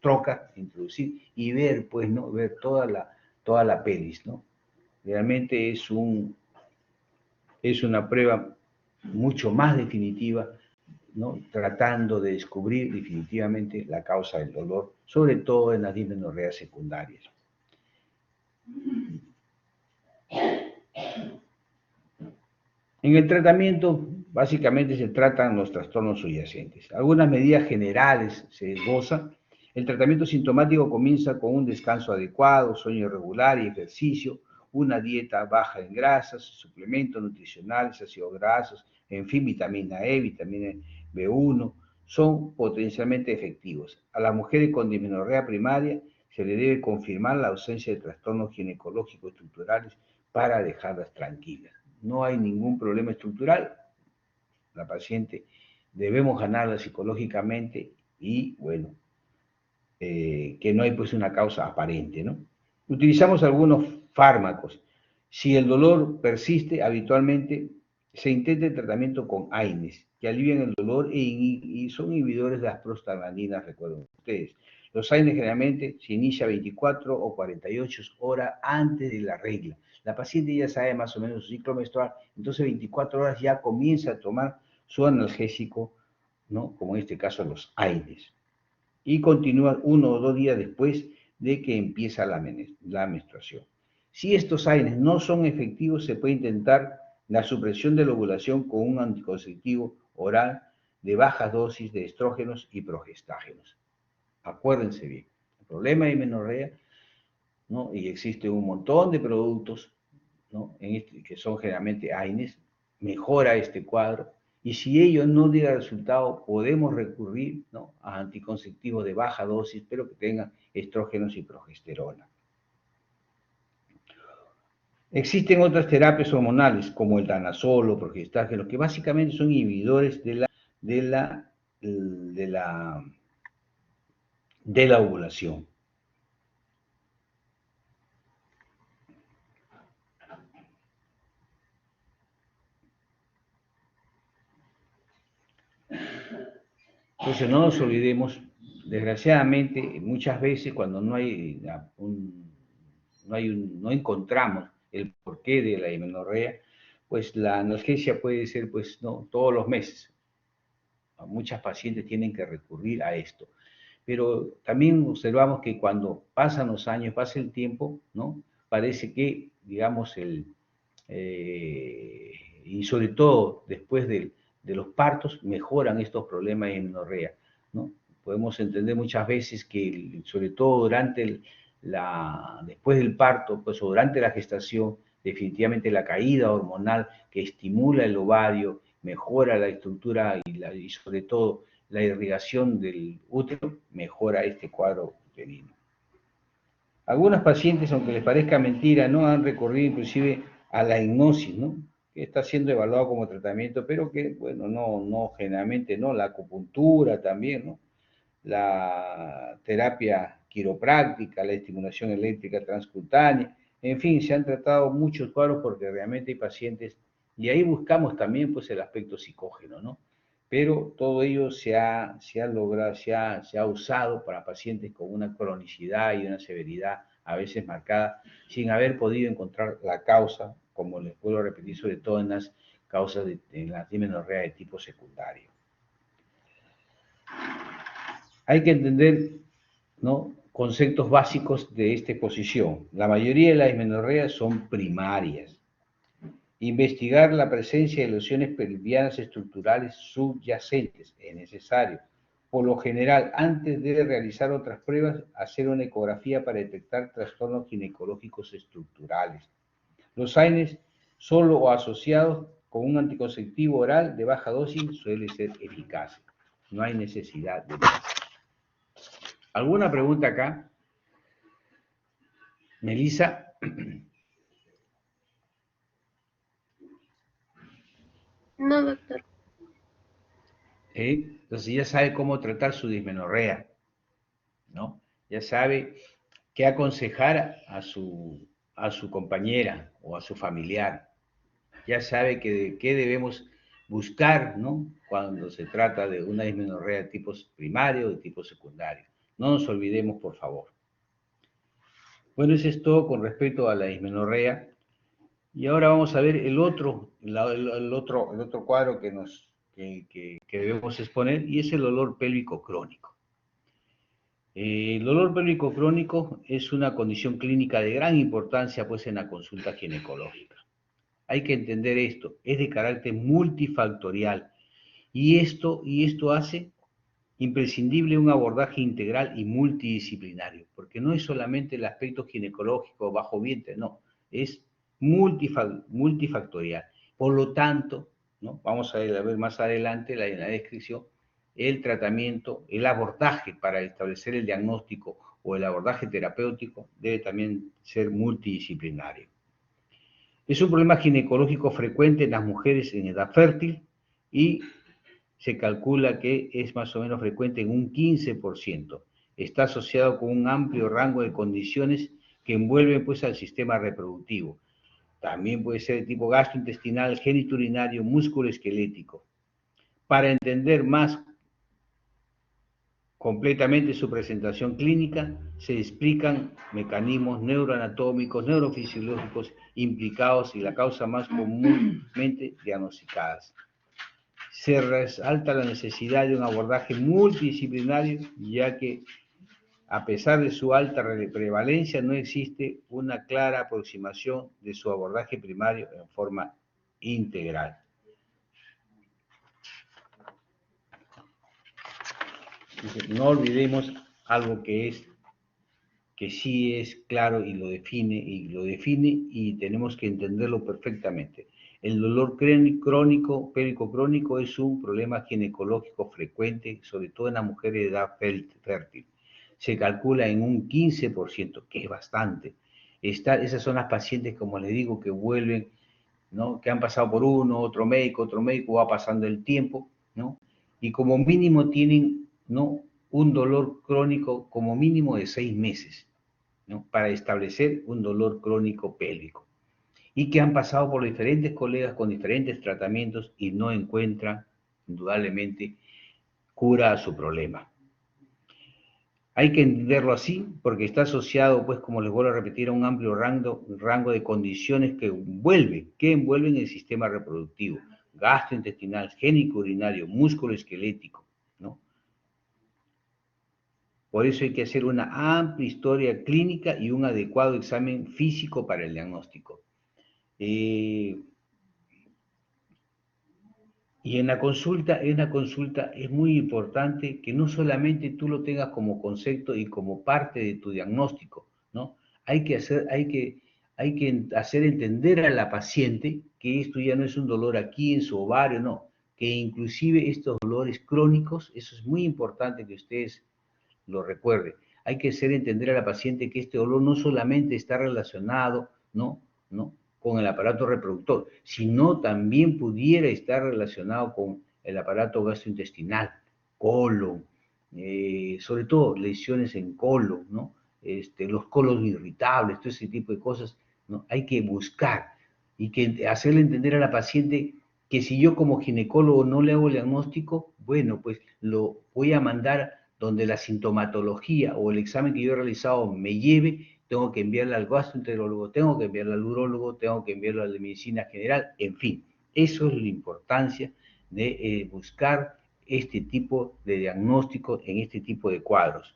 trocas, introducir y ver, pues, ¿no?, ver toda la pelvis, ¿no? Realmente es una prueba mucho más definitiva ¿no? Tratando de descubrir definitivamente la causa del dolor, sobre todo en las dismenorreas secundarias. En el tratamiento, básicamente se tratan los trastornos subyacentes. Algunas medidas generales se esbozan. El tratamiento sintomático comienza con un descanso adecuado, sueño regular y ejercicio, una dieta baja en grasas, suplementos nutricionales, ácidos grasos, en fin, vitamina E, vitamina B1, son potencialmente efectivos. A las mujeres con dismenorrea primaria se le debe confirmar la ausencia de trastornos ginecológicos estructurales para dejarlas tranquilas. No hay ningún problema estructural, la paciente debemos ganarla psicológicamente y, bueno, que no hay pues una causa aparente, ¿no? Utilizamos algunos fármacos. Si el dolor persiste, habitualmente se intenta el tratamiento con AINES, que alivian el dolor y son inhibidores de las prostaglandinas, recuerden ustedes. Los AINES generalmente se inicia 24 o 48 horas antes de la regla. La paciente ya sabe más o menos su ciclo menstrual, entonces 24 horas ya comienza a tomar su analgésico, ¿no? Como en este caso los AINES. Y continúa 1 o 2 días después de que empieza la menstruación. Si estos AINES no son efectivos, se puede intentar la supresión de la ovulación con un anticonceptivo oral de bajas dosis de estrógenos y progestágenos. Acuérdense bien, el problema de menorrea, ¿no? Y existe un montón de productos, ¿no? Que son generalmente AINES, mejora este cuadro, y si ello no diera resultado, podemos recurrir, ¿no? A anticonceptivos de baja dosis, pero que tengan estrógenos y progesterona. Existen otras terapias hormonales, como el danazol o progestágeno, que básicamente son inhibidores de la ovulación. Entonces no nos olvidemos, desgraciadamente, muchas veces cuando no encontramos el porqué de la dismenorrea, pues la analgesia puede ser, pues, no, todos los meses. Muchas pacientes tienen que recurrir a esto. Pero también observamos que cuando pasan los años, pasa el tiempo, ¿no? Parece que, digamos, y sobre todo después de los partos, mejoran estos problemas de dismenorrea, ¿no? Podemos entender muchas veces que, sobre todo después del parto, pues, o durante la gestación, definitivamente la caída hormonal que estimula el ovario, mejora la estructura y sobre todo la irrigación del útero, mejora este cuadro uterino. Algunas pacientes, aunque les parezca mentira, no han recurrido inclusive a la hipnosis, ¿no? Que está siendo evaluado como tratamiento, pero que, bueno, no generalmente no, la acupuntura también, ¿no? La terapia quiropráctica, la estimulación eléctrica transcutánea, en fin, se han tratado muchos cuadros porque realmente hay pacientes, y ahí buscamos también pues el aspecto psicógeno, ¿no? Pero todo ello se ha logrado, se ha usado para pacientes con una cronicidad y una severidad a veces marcada, sin haber podido encontrar la causa, como les puedo repetir, sobre todo en las causas en la dismenorrea de tipo secundario. Hay que entender, ¿no?, conceptos básicos de esta exposición. La mayoría de las dismenorreas son primarias. Investigar la presencia de lesiones pelvianas estructurales subyacentes es necesario. Por lo general, antes de realizar otras pruebas, hacer una ecografía para detectar trastornos ginecológicos estructurales. Los AINES, solo o asociados con un anticonceptivo oral de baja dosis, suele ser eficaz. No hay necesidad de más. ¿Alguna pregunta acá? Melissa. No, doctor. Entonces ya sabe cómo tratar su dismenorrea, ¿no? Ya sabe qué aconsejar a su compañera o a su familiar. Ya sabe qué debemos buscar, ¿no?, cuando se trata de una dismenorrea de tipo primario o de tipo secundario. No nos olvidemos, por favor. Bueno, eso es todo con respecto a la dismenorrea. Y ahora vamos a ver el otro cuadro que nos que debemos exponer, y es el dolor pélvico crónico. El dolor pélvico crónico es una condición clínica de gran importancia pues, en la consulta ginecológica. Hay que entender esto, es de carácter multifactorial, y esto hace imprescindible un abordaje integral y multidisciplinario, porque no es solamente el aspecto ginecológico bajo vientre, no, es multifactorial. Por lo tanto, ¿no? Vamos a ver más adelante en la descripción, el tratamiento, el abordaje para establecer el diagnóstico o el abordaje terapéutico debe también ser multidisciplinario. Es un problema ginecológico frecuente en las mujeres en edad fértil y se calcula que es más o menos frecuente en un 15%. Está asociado con un amplio rango de condiciones que envuelven pues, al sistema reproductivo. También puede ser de tipo gastrointestinal, genitourinario, musculoesquelético. Para entender más completamente su presentación clínica, se explican mecanismos neuroanatómicos, neurofisiológicos implicados y la causa más comúnmente diagnosticadas. Se resalta la necesidad de un abordaje multidisciplinario, ya que a pesar de su alta prevalencia, no existe una clara aproximación de su abordaje primario en forma integral. No olvidemos algo que sí es claro y lo define y tenemos que entenderlo perfectamente. El dolor crónico, pélvico crónico, es un problema ginecológico frecuente, sobre todo en las mujeres de edad fértil. Se calcula en un 15%, que es bastante. Esas son las pacientes, como les digo, que vuelven, ¿no? Que han pasado por otro médico, va pasando el tiempo, ¿no? Y como mínimo tienen, ¿no? Un dolor crónico como mínimo de 6 meses, ¿no? Para establecer un dolor crónico pélvico. Y que han pasado por diferentes colegas con diferentes tratamientos y no encuentran, indudablemente, cura a su problema. Hay que entenderlo así porque está asociado, pues, como les vuelvo a repetir, a un amplio rango de condiciones que envuelven el sistema reproductivo, gastrointestinal, génico-urinario, músculo-esquelético, ¿no? Por eso hay que hacer una amplia historia clínica y un adecuado examen físico para el diagnóstico. Y en la consulta es muy importante que no solamente tú lo tengas como concepto y como parte de tu diagnóstico, ¿no? Hay que hacer entender a la paciente que esto ya no es un dolor aquí en su ovario, no, que inclusive estos dolores crónicos, eso es muy importante que ustedes lo recuerden. Hay que hacer entender a la paciente que este dolor no solamente está relacionado, ¿no? Con el aparato reproductor, sino también pudiera estar relacionado con el aparato gastrointestinal, colon, sobre todo lesiones en colon, ¿no? Los colon irritables, todo ese tipo de cosas, ¿no? Hay que buscar y que hacerle entender a la paciente que si yo como ginecólogo no le hago el diagnóstico, bueno, pues lo voy a mandar donde la sintomatología o el examen que yo he realizado me lleve. Tengo que enviarla al gastroenterólogo, tengo que enviarla al urólogo, tengo que enviarla al de medicina general, en fin. Eso es la importancia de buscar este tipo de diagnóstico en este tipo de cuadros.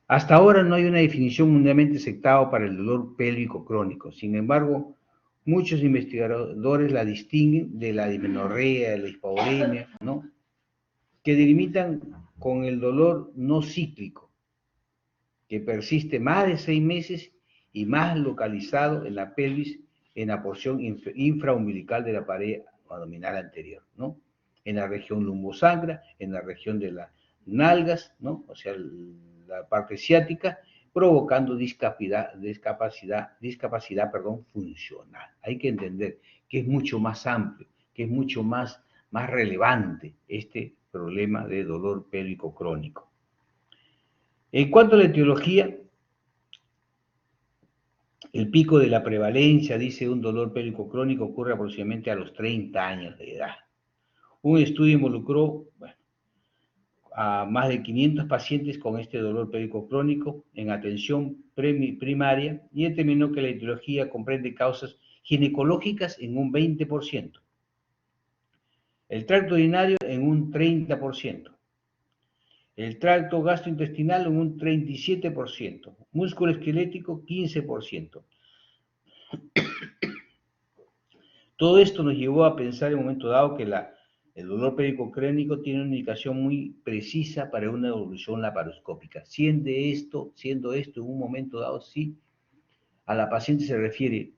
Hasta ahora no hay una definición mundialmente aceptada para el dolor pélvico crónico. Sin embargo, muchos investigadores la distinguen de la dismenorrea, de la hispauremia, ¿no? Que delimitan con el dolor no cíclico, que persiste más de 6 meses y más localizado en la pelvis, en la porción infraumbilical de la pared abdominal anterior, ¿no? En la región lumbosacra, en la región de las nalgas, ¿no? O sea, la parte ciática, provocando discapacidad funcional. Hay que entender que es mucho más amplio, que es mucho más relevante este problema de dolor pélvico crónico. En cuanto a la etiología, el pico de la prevalencia, dice, un dolor pélvico crónico ocurre aproximadamente a los 30 años de edad. Un estudio involucró a más de 500 pacientes con este dolor pélvico crónico en atención primaria y determinó que la etiología comprende causas ginecológicas en un 20%. el tracto urinario en un 30%, el tracto gastrointestinal en un 37%, músculo esquelético 15%. Todo esto nos llevó a pensar en un momento dado que el dolor pélvico crónico tiene una indicación muy precisa para una evolución laparoscópica. Siendo esto en un momento dado, sí, a la paciente se refiere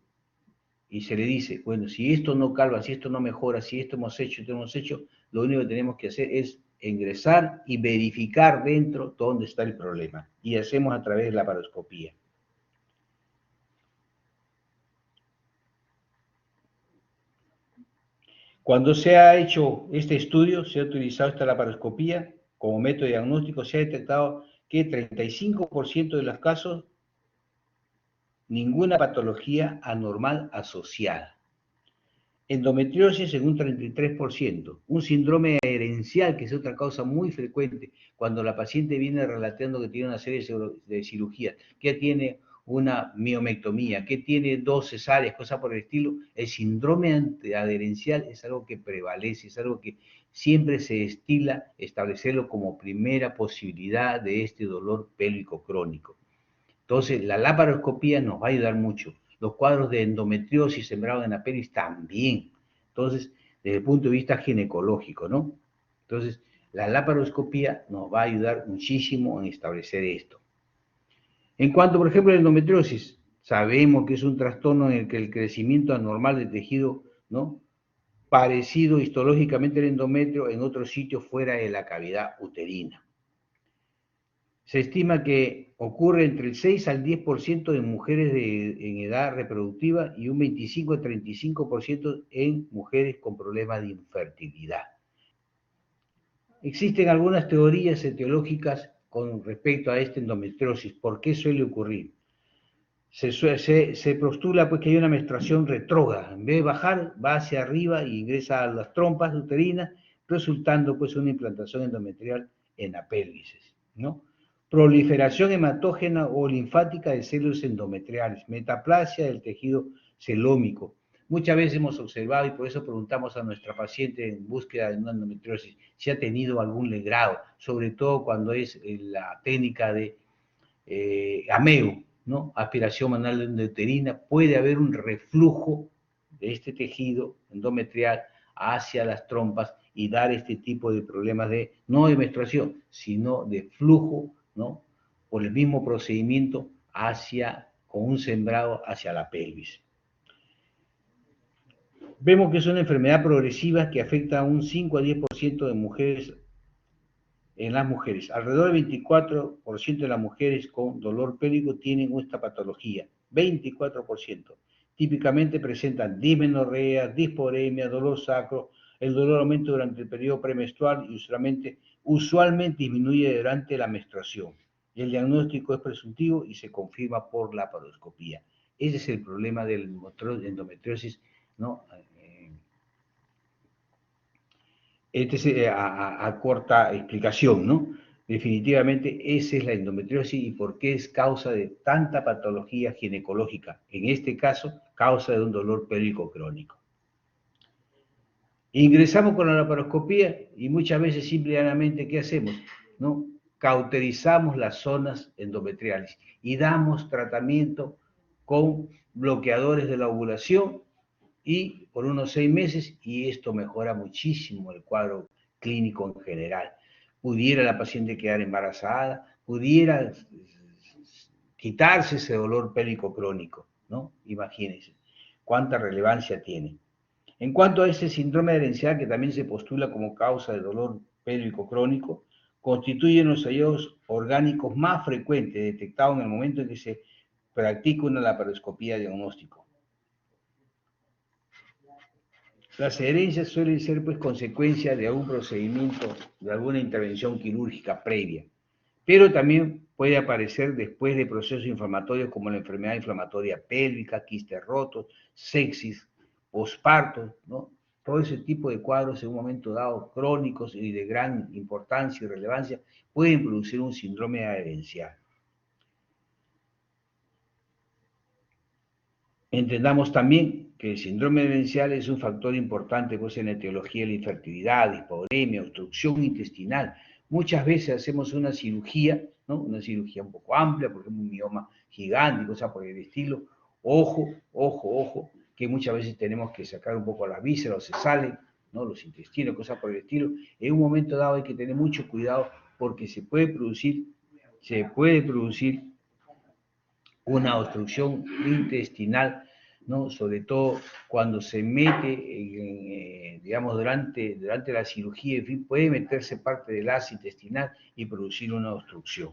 y se le dice, bueno, si esto no calva, si esto no mejora, si esto hemos hecho, lo único que tenemos que hacer es ingresar y verificar dentro dónde está el problema. Y hacemos a través de la laparoscopía. Cuando se ha hecho este estudio, se ha utilizado esta laparoscopía como método diagnóstico, se ha detectado que 35% de los casos, ninguna patología anormal asociada. Endometriosis en un 33%, un síndrome herencial, que es otra causa muy frecuente cuando la paciente viene relatando que tiene una serie de cirugías, que tiene una miomectomía, que tiene 2 cesáreas, cosas por el estilo. El síndrome adherencial es algo que prevalece, es algo que siempre se estila establecerlo como primera posibilidad de este dolor pélvico crónico. Entonces, la laparoscopía nos va a ayudar mucho. Los cuadros de endometriosis sembrados en la pelvis también. Entonces, desde el punto de vista ginecológico, ¿no? Entonces, la laparoscopía nos va a ayudar muchísimo en establecer esto. En cuanto, por ejemplo, a la endometriosis, sabemos que es un trastorno en el que el crecimiento anormal del tejido, ¿no?, parecido histológicamente al endometrio en otros sitios fuera de la cavidad uterina. Se estima que ocurre entre el 6 al 10% de mujeres en edad reproductiva y un 25 al 35% en mujeres con problemas de infertilidad. Existen algunas teorías etiológicas con respecto a esta endometriosis. ¿Por qué suele ocurrir? Se postula pues que hay una menstruación retrógrada. En vez de bajar, va hacia arriba y ingresa a las trompas uterinas, resultando pues una implantación endometrial en la pelvis, ¿no? Proliferación hematógena o linfática de células endometriales, metaplasia del tejido celómico. Muchas veces hemos observado, y por eso preguntamos a nuestra paciente en búsqueda de una endometriosis, si ha tenido algún legrado, sobre todo cuando es la técnica de AMEO, ¿no?, aspiración manual endometrina. Puede haber un reflujo de este tejido endometrial hacia las trompas y dar este tipo de problemas de, no de menstruación, sino de flujo, ¿no?, por el mismo procedimiento con un sembrado hacia la pelvis. Vemos que es una enfermedad progresiva que afecta a un 5 a 10% de mujeres. En las mujeres, alrededor del 24% de las mujeres con dolor pélvico tienen esta patología, 24%. Típicamente presentan dismenorrea, disporemia, dolor sacro. El dolor aumenta durante el periodo premenstrual y usualmente disminuye durante la menstruación. Y el diagnóstico es presuntivo y se confirma por la laparoscopía. Ese es el problema de la endometriosis, ¿no?, a corta explicación, ¿no? Definitivamente esa es la endometriosis y por qué es causa de tanta patología ginecológica, en este caso, causa de un dolor pélvico crónico. Ingresamos con la laparoscopía y muchas veces simplemente, ¿qué hacemos? ¿No? Cauterizamos las zonas endometriales y damos tratamiento con bloqueadores de la ovulación y por unos 6 meses, y esto mejora muchísimo el cuadro clínico en general. Pudiera la paciente quedar embarazada, pudiera quitarse ese dolor pélvico crónico, ¿no? Imagínense cuánta relevancia tiene. En cuanto a ese síndrome herencial, que también se postula como causa de dolor pélvico crónico, constituyen los hallazgos orgánicos más frecuentes detectados en el momento en que se practica una laparoscopía diagnóstico. Las herencias suelen ser pues consecuencia de algún procedimiento, de alguna intervención quirúrgica previa, pero también puede aparecer después de procesos inflamatorios como la enfermedad inflamatoria pélvica, quistes rotos, sepsis, posparto, ¿no? Todo ese tipo de cuadros en un momento dado crónicos y de gran importancia y relevancia pueden producir un síndrome herencial. Entendamos también que el síndrome demencial es un factor importante pues, en la etiología de la infertilidad, dispareunia, obstrucción intestinal. Muchas veces hacemos una cirugía, ¿no? Una cirugía un poco amplia, por ejemplo, un mioma gigante, cosas por el estilo. Ojo, ojo, ojo, que muchas veces tenemos que sacar un poco las vísceras o se salen, ¿no? Los intestinos, cosas por el estilo. En un momento dado hay que tener mucho cuidado porque se puede producir una obstrucción intestinal, ¿no? Sobre todo cuando se mete, digamos, durante la cirugía, en fin, puede meterse parte del ácido intestinal y producir una obstrucción.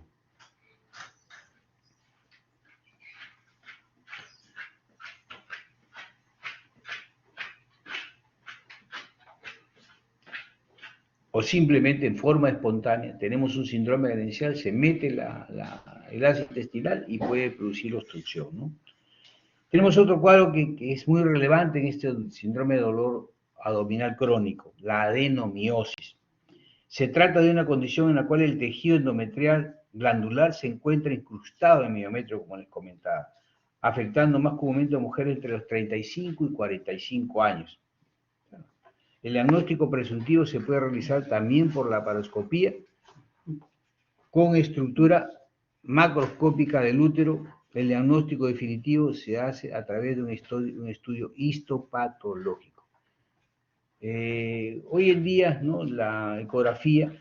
O simplemente en forma espontánea, tenemos un síndrome demencial, se mete el ácido intestinal y puede producir obstrucción, ¿no? Tenemos otro cuadro que es muy relevante en este síndrome de dolor abdominal crónico, la adenomiosis. Se trata de una condición en la cual el tejido endometrial glandular se encuentra incrustado en miometrio, como les comentaba, afectando más comúnmente a mujeres entre los 35 y 45 años. El diagnóstico presuntivo se puede realizar también por la laparoscopía con estructura macroscópica del útero. El diagnóstico definitivo se hace a través de un estudio histopatológico. Hoy en día, ¿no? La ecografía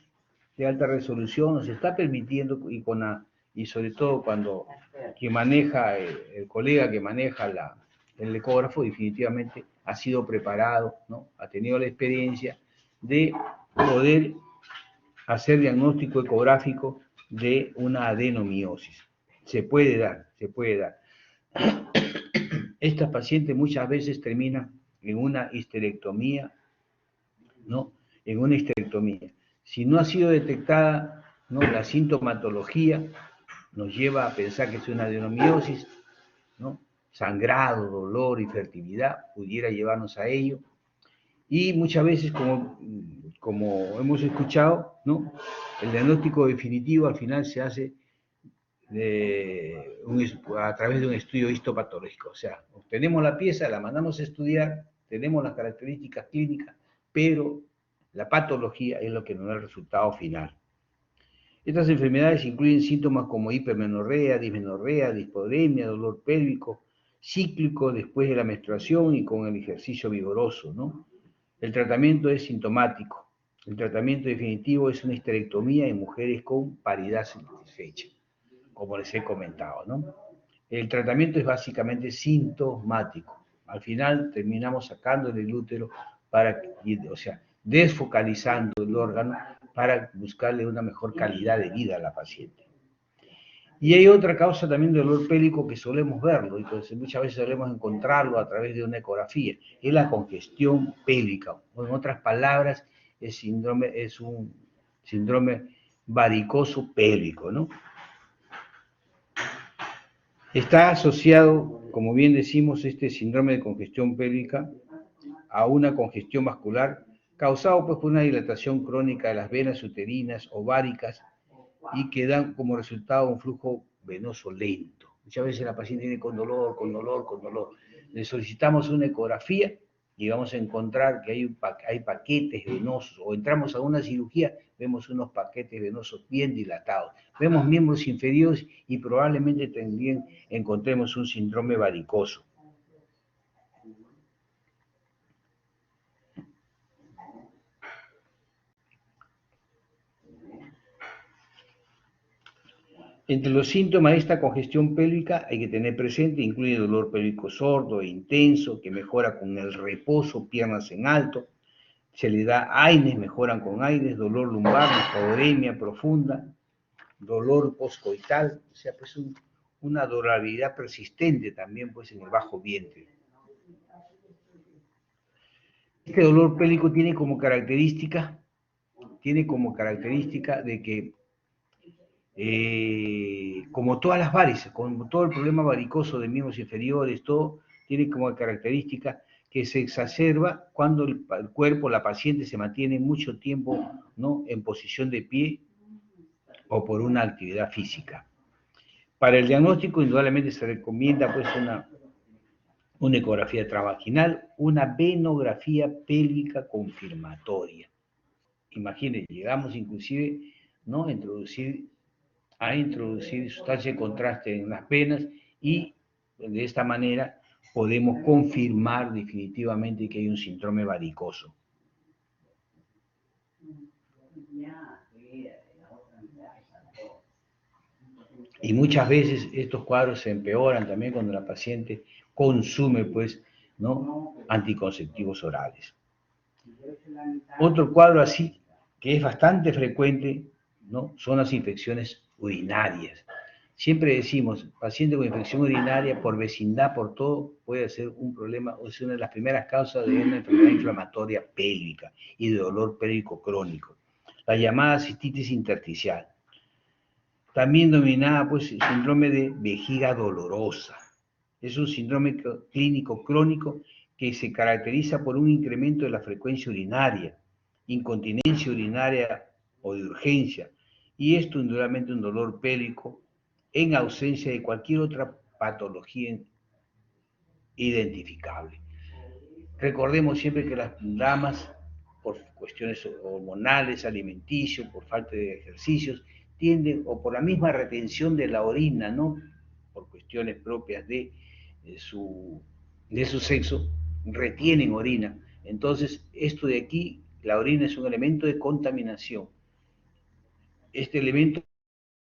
de alta resolución nos está permitiendo, y sobre todo cuando quien maneja, el colega que maneja el ecógrafo definitivamente ha sido preparado, ¿no? Ha tenido la experiencia de poder hacer diagnóstico ecográfico de una adenomiosis. Se puede dar, se puede dar. Estas pacientes muchas veces terminan en una histerectomía, ¿no? En una histerectomía. Si no ha sido detectada, ¿no? La sintomatología nos lleva a pensar que es una adenomiosis, ¿no? Sangrado, dolor, infertilidad, pudiera llevarnos a ello. Y muchas veces, como hemos escuchado, ¿no? El diagnóstico definitivo al final se hace a través de un estudio histopatológico. O sea, obtenemos la pieza, la mandamos a estudiar, tenemos las características clínicas, pero la patología es lo que nos da el resultado final. Estas enfermedades incluyen síntomas como hipermenorrea, dismenorrea, disporemia, dolor pélvico, cíclico después de la menstruación y con el ejercicio vigoroso, ¿no? El tratamiento es sintomático. El tratamiento definitivo es una histerectomía en mujeres con paridad satisfecha, como les he comentado, ¿no? El tratamiento es básicamente sintomático. Al final terminamos sacando el útero desfocalizando el órgano para buscarle una mejor calidad de vida a la paciente. Y hay otra causa también de dolor pélvico que solemos verlo, y pues muchas veces solemos encontrarlo a través de una ecografía, es la congestión pélvica, o en otras palabras, es un síndrome varicoso pélvico, ¿no? Está asociado, como bien decimos, este síndrome de congestión pélvica a una congestión vascular causado pues, por una dilatación crónica de las venas uterinas o váricas y que dan como resultado un flujo venoso lento. Muchas veces la paciente viene con dolor. Le solicitamos una ecografía y vamos a encontrar que hay paquetes venosos, o entramos a una cirugía, vemos unos paquetes venosos bien dilatados. Vemos miembros inferiores y probablemente también encontremos un síndrome varicoso. Entre los síntomas de esta congestión pélvica hay que tener presente, incluye dolor pélvico sordo e intenso, que mejora con el reposo, piernas en alto, se le da AINES, mejoran con AINES, dolor lumbar, dispareunia profunda, dolor postcoital, o sea, pues una dolorabilidad persistente también pues en el bajo vientre. Este dolor pélvico tiene como característica de que como todas las varices, como todo el problema varicoso de miembros inferiores, todo tiene como característica que se exacerba cuando el cuerpo, la paciente se mantiene mucho tiempo, ¿no? En posición de pie o por una actividad física. Para el diagnóstico indudablemente se recomienda pues una ecografía transvaginal, una venografía pélvica confirmatoria. Imagínense, llegamos inclusive, ¿no?, a introducir sustancia de contraste en las venas y de esta manera podemos confirmar definitivamente que hay un síndrome varicoso. Y muchas veces estos cuadros se empeoran también cuando la paciente consume, pues, ¿no?, anticonceptivos orales. Otro cuadro así, que es bastante frecuente, ¿no?, son las infecciones urinarias. Siempre decimos, paciente con infección urinaria por vecindad, por todo, puede ser un problema, o es una de las primeras causas de una enfermedad inflamatoria pélvica y de dolor pélvico crónico. La llamada cistitis intersticial, también denominada pues síndrome de vejiga dolorosa. Es un síndrome clínico crónico que se caracteriza por un incremento de la frecuencia urinaria, incontinencia urinaria o de urgencia, y esto indudablemente un dolor pélvico en ausencia de cualquier otra patología identificable. Recordemos siempre que las damas, por cuestiones hormonales, alimenticios, por falta de ejercicios, tienden, o por la misma retención de la orina, ¿no?, por cuestiones propias de su, de su sexo, retienen orina. Entonces, esto de aquí, la orina es un elemento de contaminación. Este elemento de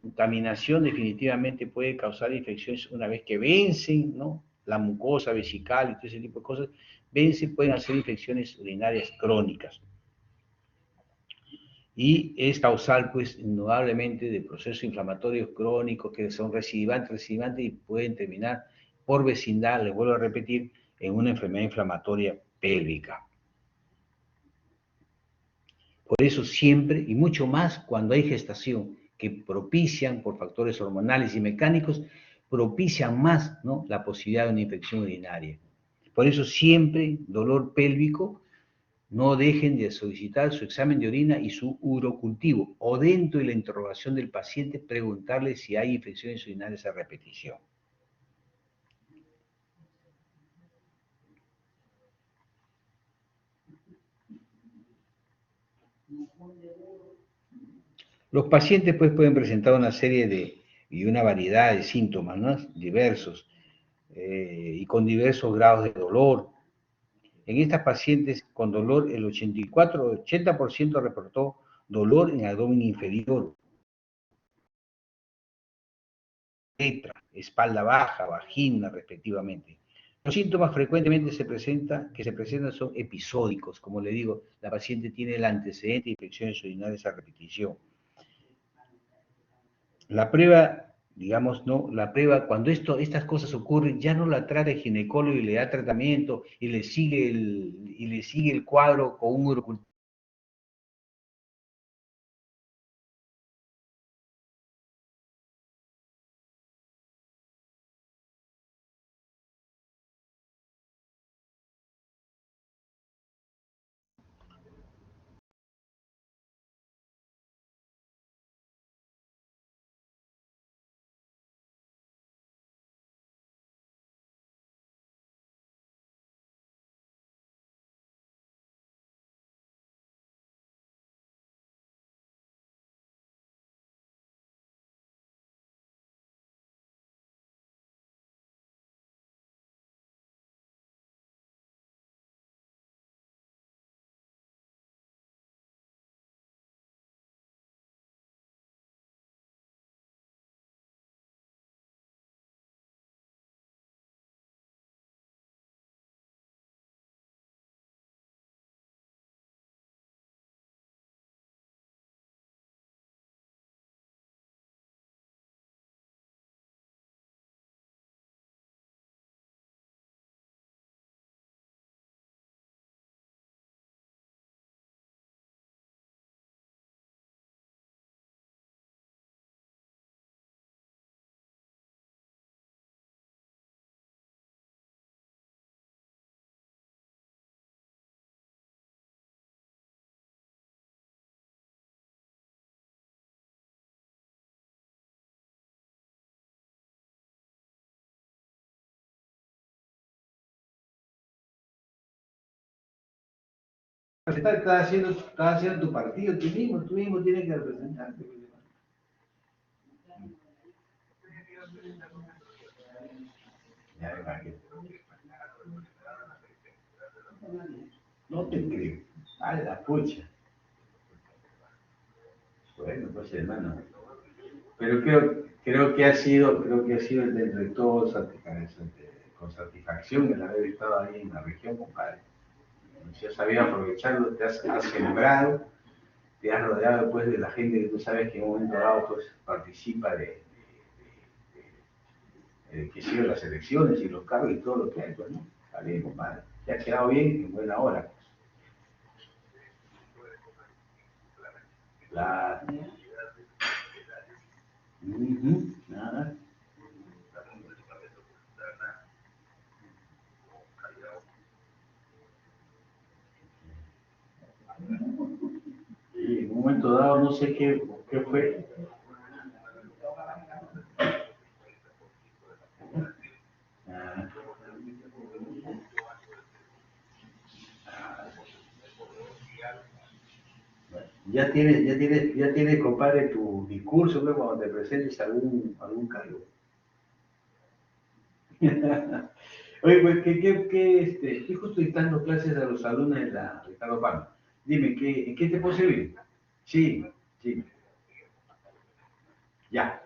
contaminación definitivamente puede causar infecciones una vez que vencen, ¿no?, la mucosa vesical y todo ese tipo de cosas, vencen, pueden hacer infecciones urinarias crónicas. Y es causal, pues, indudablemente de procesos inflamatorios crónicos que son recidivantes y pueden terminar por vecindad, les vuelvo a repetir, en una enfermedad inflamatoria pélvica. Por eso siempre, y mucho más cuando hay gestación, que propician por factores hormonales y mecánicos, propician más, ¿no?, la posibilidad de una infección urinaria. Por eso siempre dolor pélvico, no dejen de solicitar su examen de orina y su urocultivo, o dentro de la interrogación del paciente preguntarle si hay infecciones urinarias a repetición. Los pacientes pues pueden presentar una serie y una variedad de síntomas, ¿no?, diversos, y con diversos grados de dolor. En estas pacientes con dolor, el 80% reportó dolor en el abdomen inferior, espalda baja, vagina, respectivamente. Los síntomas frecuentemente que se presentan son episódicos, como le digo, la paciente tiene el antecedente de infecciones urinarias a repetición. La prueba, digamos, ¿no?, la prueba, cuando estas cosas ocurren, ya no la trata el ginecólogo y le da tratamiento y le sigue el cuadro con un urocultivo. Estás haciendo tu partido tú mismo tienes que representarte. Ya, imagínate. No te creo. A la pucha. Bueno, pues hermano. Pero creo que ha sido entre todos con satisfacción el haber estado ahí en la región, compadre. Si has sabido aprovecharlo, has sembrado, te has rodeado después de la gente que tú sabes que en un momento dado pues participa de que siguen las elecciones y los cargos y todo lo que hay, pues no, está bien, compadre. Te ha quedado bien en buena hora. Claro. Nada. Y en un momento dado, no sé qué fue. Ah, ya tienes, compadre, tu discurso, ¿no? Cuando te presentes algún cargo. Oye, pues, ¿qué justo dictando clases a los alumnos de la Ricardo Palma? Dime, ¿en qué te puedo servir? Sí, sí, ya,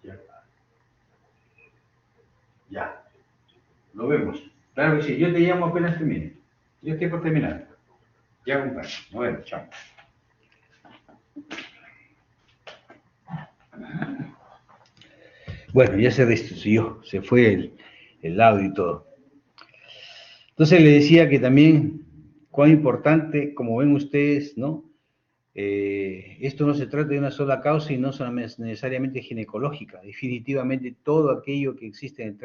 ya, ya. Nos vemos. Claro que sí, yo te llamo apenas termine. Yo estoy por terminar. Ya, compadre. Nos vemos, chao. Bueno, ya se restituyó, se fue el audio y todo. Entonces le decía que también, cuán importante, como ven ustedes, ¿no? Esto no se trata de una sola causa y no solamente necesariamente ginecológica. Definitivamente todo aquello que existe en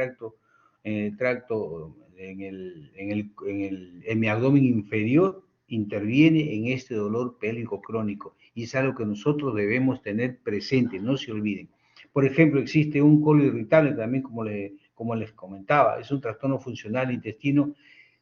mi abdomen inferior interviene en este dolor pélvico crónico y es algo que nosotros debemos tener presente, no se olviden. Por ejemplo, existe un colon irritable también, como les comentaba, es un trastorno funcional del intestino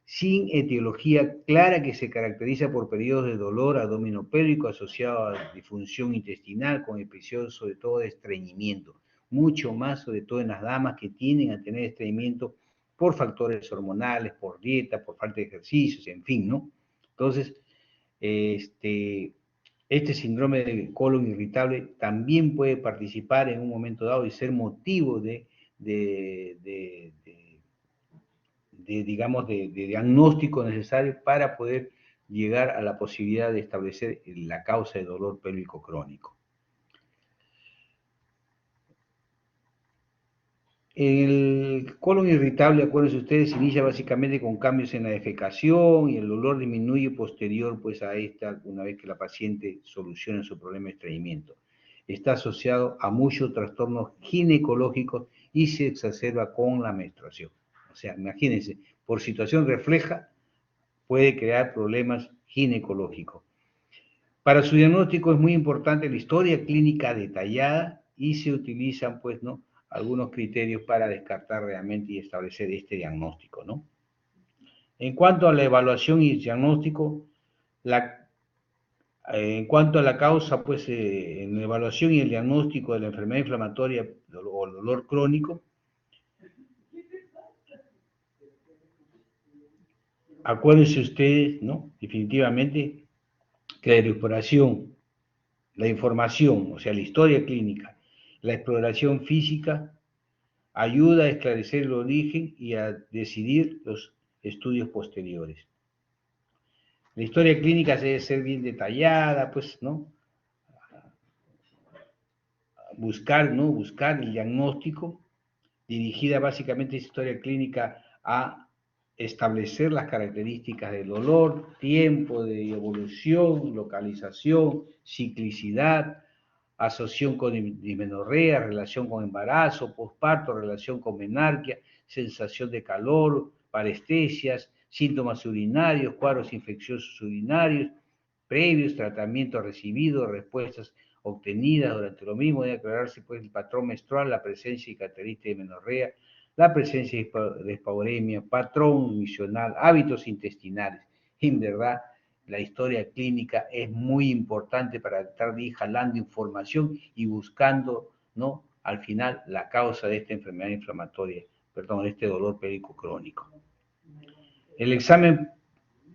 sin etiología clara que se caracteriza por periodos de dolor abdominopélvico asociado a disfunción intestinal con episodios sobre todo de estreñimiento, mucho más sobre todo en las damas que tienden a tener estreñimiento por factores hormonales, por dieta, por falta de ejercicios, en fin, ¿no? Entonces, este síndrome de colon irritable también puede participar en un momento dado y ser motivo de, de, de digamos, de diagnóstico necesario para poder llegar a la posibilidad de establecer la causa de dolor pélvico crónico. El colon irritable, acuérdense ustedes, inicia básicamente con cambios en la defecación y el dolor disminuye posterior pues a esta, una vez que la paciente soluciona su problema de estreñimiento. Está asociado a muchos trastornos ginecológicos y se exacerba con la menstruación. O sea, imagínense, por situación refleja puede crear problemas ginecológicos. Para su diagnóstico es muy importante la historia clínica detallada y se utilizan, pues, ¿no?, algunos criterios para descartar realmente y establecer este diagnóstico, ¿no? En cuanto a la evaluación y diagnóstico, en cuanto a la causa, pues, en la evaluación y el diagnóstico de la enfermedad inflamatoria o el dolor crónico, acuérdense ustedes, ¿no?, definitivamente, que la exploración, la información, o sea, la historia clínica, la exploración física, ayuda a esclarecer el origen y a decidir los estudios posteriores. La historia clínica debe ser bien detallada, pues, ¿no? Buscar el diagnóstico, dirigida básicamente esa historia clínica a establecer las características del dolor, tiempo de evolución, localización, ciclicidad, asociación con dismenorrea, relación con embarazo, posparto, relación con menarquia, sensación de calor, parestesias, síntomas urinarios, cuadros infecciosos urinarios, previos, tratamientos recibidos, respuestas obtenidas durante lo mismo. Debe aclararse pues el patrón menstrual, la presencia y características de menorrea, la presencia de espauremia, patrón misional, hábitos intestinales. En verdad, la historia clínica es muy importante para estar ahí jalando información y buscando, ¿no?, al final la causa de esta enfermedad inflamatoria, perdón, este dolor pélvico crónico. El examen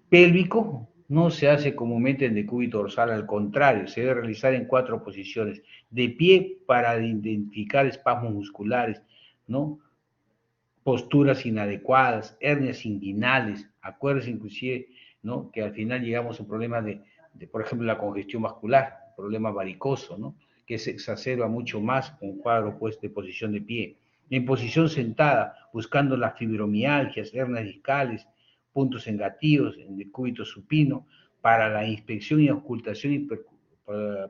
pélvico no se hace comúnmente en decúbito dorsal, al contrario, se debe realizar en 4 posiciones. De pie para identificar espasmos musculares, ¿no?, posturas inadecuadas, hernias inguinales. Acuérdense inclusive, ¿no?, que al final llegamos a un problema de, por ejemplo, la congestión vascular, problema varicoso, ¿no?, que se exacerba mucho más con un cuadro pues, de posición de pie. En posición sentada, buscando las fibromialgias, hernias discales, puntos negativos en decúbito supino, para la inspección y ocultación y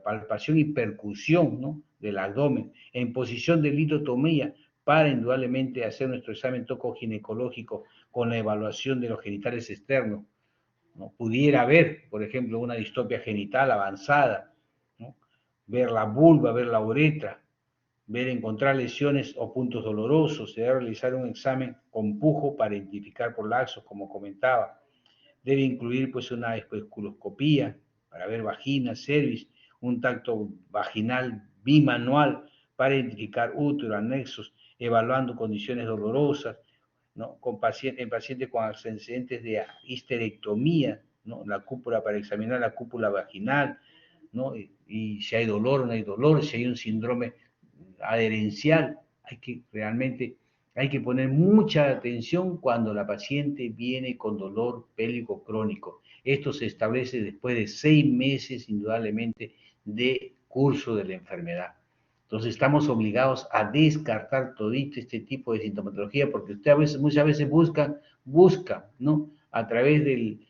palpación y percusión, ¿no?, del abdomen. En posición de litotomía, para indudablemente hacer nuestro examen tocoginecológico con la evaluación de los genitales externos, ¿no? Pudiera haber, por ejemplo, una distopia genital avanzada, ¿no?, ver la vulva, ver la uretra, ver encontrar lesiones o puntos dolorosos. Se debe realizar un examen con pujo para identificar prolaxos, como comentaba. Debe incluir pues una especuloscopía para ver vagina, cervix, un tacto vaginal bimanual para identificar útero, anexos, evaluando condiciones dolorosas, ¿no?, en pacientes con antecedentes de histerectomía, ¿no?, la cúpula para examinar la cúpula vaginal, ¿no?, y si hay dolor o no hay dolor, si hay un síndrome adherencial, hay que poner mucha atención cuando la paciente viene con dolor pélvico crónico. Esto se establece después de 6 meses, indudablemente, de curso de la enfermedad. Entonces estamos obligados a descartar todito este tipo de sintomatología, porque usted muchas veces busca, ¿no?, a través del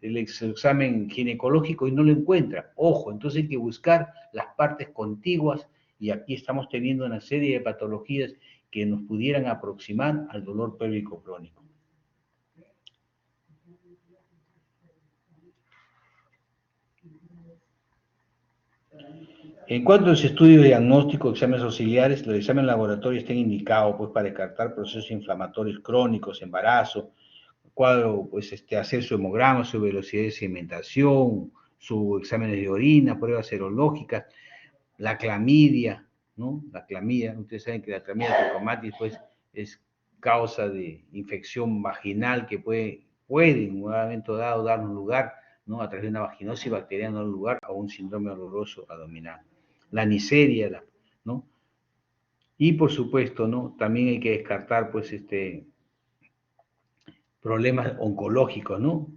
examen ginecológico y no lo encuentra. Ojo, entonces hay que buscar las partes contiguas, y aquí estamos teniendo una serie de patologías que nos pudieran aproximar al dolor pélvico crónico. En cuanto a los estudios diagnósticos, exámenes auxiliares, los exámenes laboratorios están indicados pues, para descartar procesos inflamatorios crónicos, embarazo, cuadro, pues hacer su hemograma, su velocidad de sedimentación, su exámenes de orina, pruebas serológicas, la clamidia, ¿no? La clamidia, ustedes saben que la clamidia trachomatis pues es causa de infección vaginal que puede en un momento dado darnos lugar, ¿no?, a través de una vaginosis bacteriana, dar lugar a un síndrome doloroso abdominal. La neisseria, ¿no? Y por supuesto, ¿no?, también hay que descartar pues problemas oncológicos, ¿no?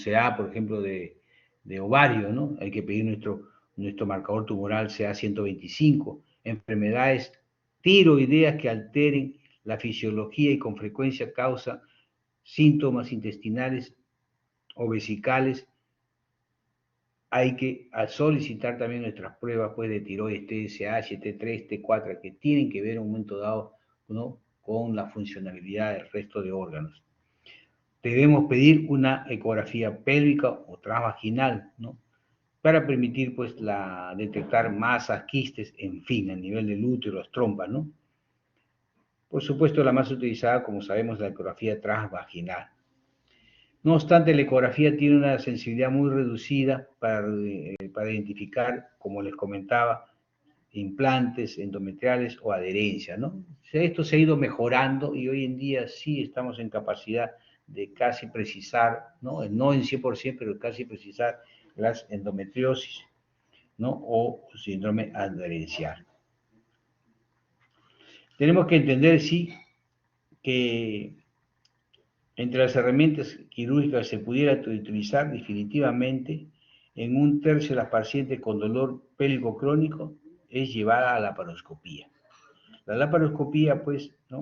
CA, por ejemplo, de ovario, ¿no? Hay que pedir nuestro marcador tumoral CA125, enfermedades tiroideas que alteren la fisiología y con frecuencia causa síntomas intestinales o vesicales. Hay que solicitar también nuestras pruebas pues, de tiroides TSH, T3, T4, que tienen que ver en un momento dado, ¿no?, con la funcionalidad del resto de órganos. Debemos pedir una ecografía pélvica o transvaginal, ¿no?, para permitir pues detectar masas, quistes, en fin, a nivel del útero, las trompas, ¿no? Por supuesto, la más utilizada, como sabemos, es la ecografía transvaginal. No obstante, la ecografía tiene una sensibilidad muy reducida para identificar, como les comentaba, implantes endometriales o adherencia, ¿no? Esto se ha ido mejorando y hoy en día sí estamos en capacidad de casi precisar, no en 100%, pero casi precisar las endometriosis, ¿no?, o síndrome adherencial. Tenemos que entender, sí, que entre las herramientas quirúrgicas se pudiera utilizar definitivamente en 1/3 de las pacientes con dolor pélvico crónico es llevada a la laparoscopía. La laparoscopía, pues, ¿no?,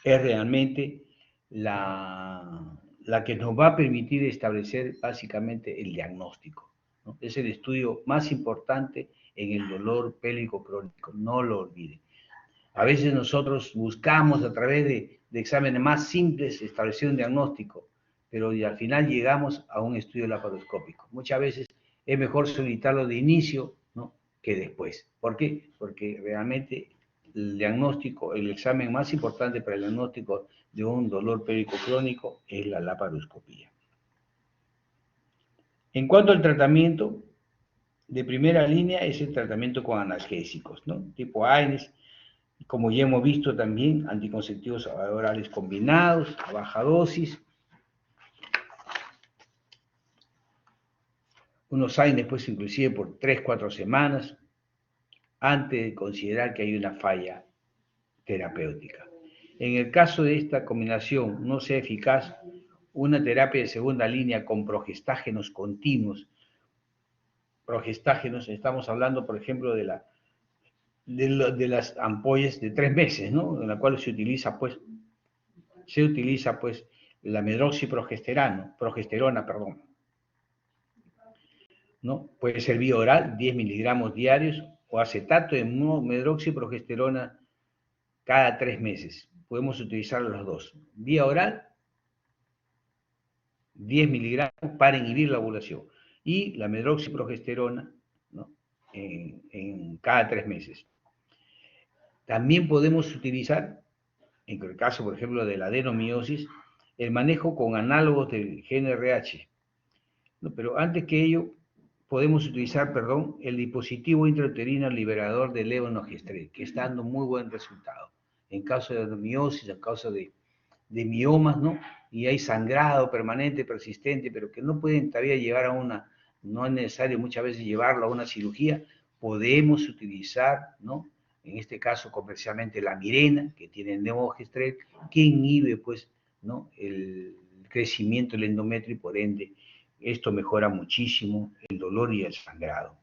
es realmente la que nos va a permitir establecer básicamente el diagnóstico, ¿no? Es el estudio más importante en el dolor pélvico crónico, no lo olviden. A veces nosotros buscamos a través de exámenes más simples establecer un diagnóstico. pero y al final llegamos a un estudio laparoscópico. Muchas veces es mejor solicitarlo de inicio, ¿no?, que después. ¿Por qué? Porque realmente el diagnóstico, el examen más importante para el diagnóstico de un dolor pélvico crónico es la laparoscopía. En cuanto al tratamiento, de primera línea es el tratamiento con analgésicos, ¿no?, tipo AINES, como ya hemos visto también, anticonceptivos orales combinados a baja dosis, unos AINES pues inclusive por 3-4 semanas, antes de considerar que hay una falla terapéutica. En el caso de esta combinación no sea eficaz, una terapia de segunda línea con progestágenos continuos. Progestágenos, estamos hablando, por ejemplo, de las ampollas de 3 meses, ¿no?, en la cual se utiliza la medroxiprogesterona, ¿no? Puede ser vía oral, 10 miligramos diarios, o acetato de medroxiprogesterona cada 3 meses. Podemos utilizar los dos. Vía oral, 10 miligramos para inhibir la ovulación. Y la medroxiprogesterona, ¿no?, en cada 3 meses. También podemos utilizar, en el caso, por ejemplo, de la adenomiosis, el manejo con análogos del GnRH. ¿No? Pero antes que ello, podemos utilizar, el dispositivo intrauterino liberador de levonorgestrel, que está dando muy buen resultado. En caso de adenomiosis, en caso de miomas, ¿no?, y hay sangrado permanente, persistente, pero que no pueden todavía llevar a no es necesario muchas veces llevarlo a una cirugía, podemos utilizar, ¿no?, en este caso comercialmente la mirena, que tiene el levonorgestrel, que inhibe, pues, ¿no?, el crecimiento del endometrio y por ende esto mejora muchísimo el dolor y el sangrado.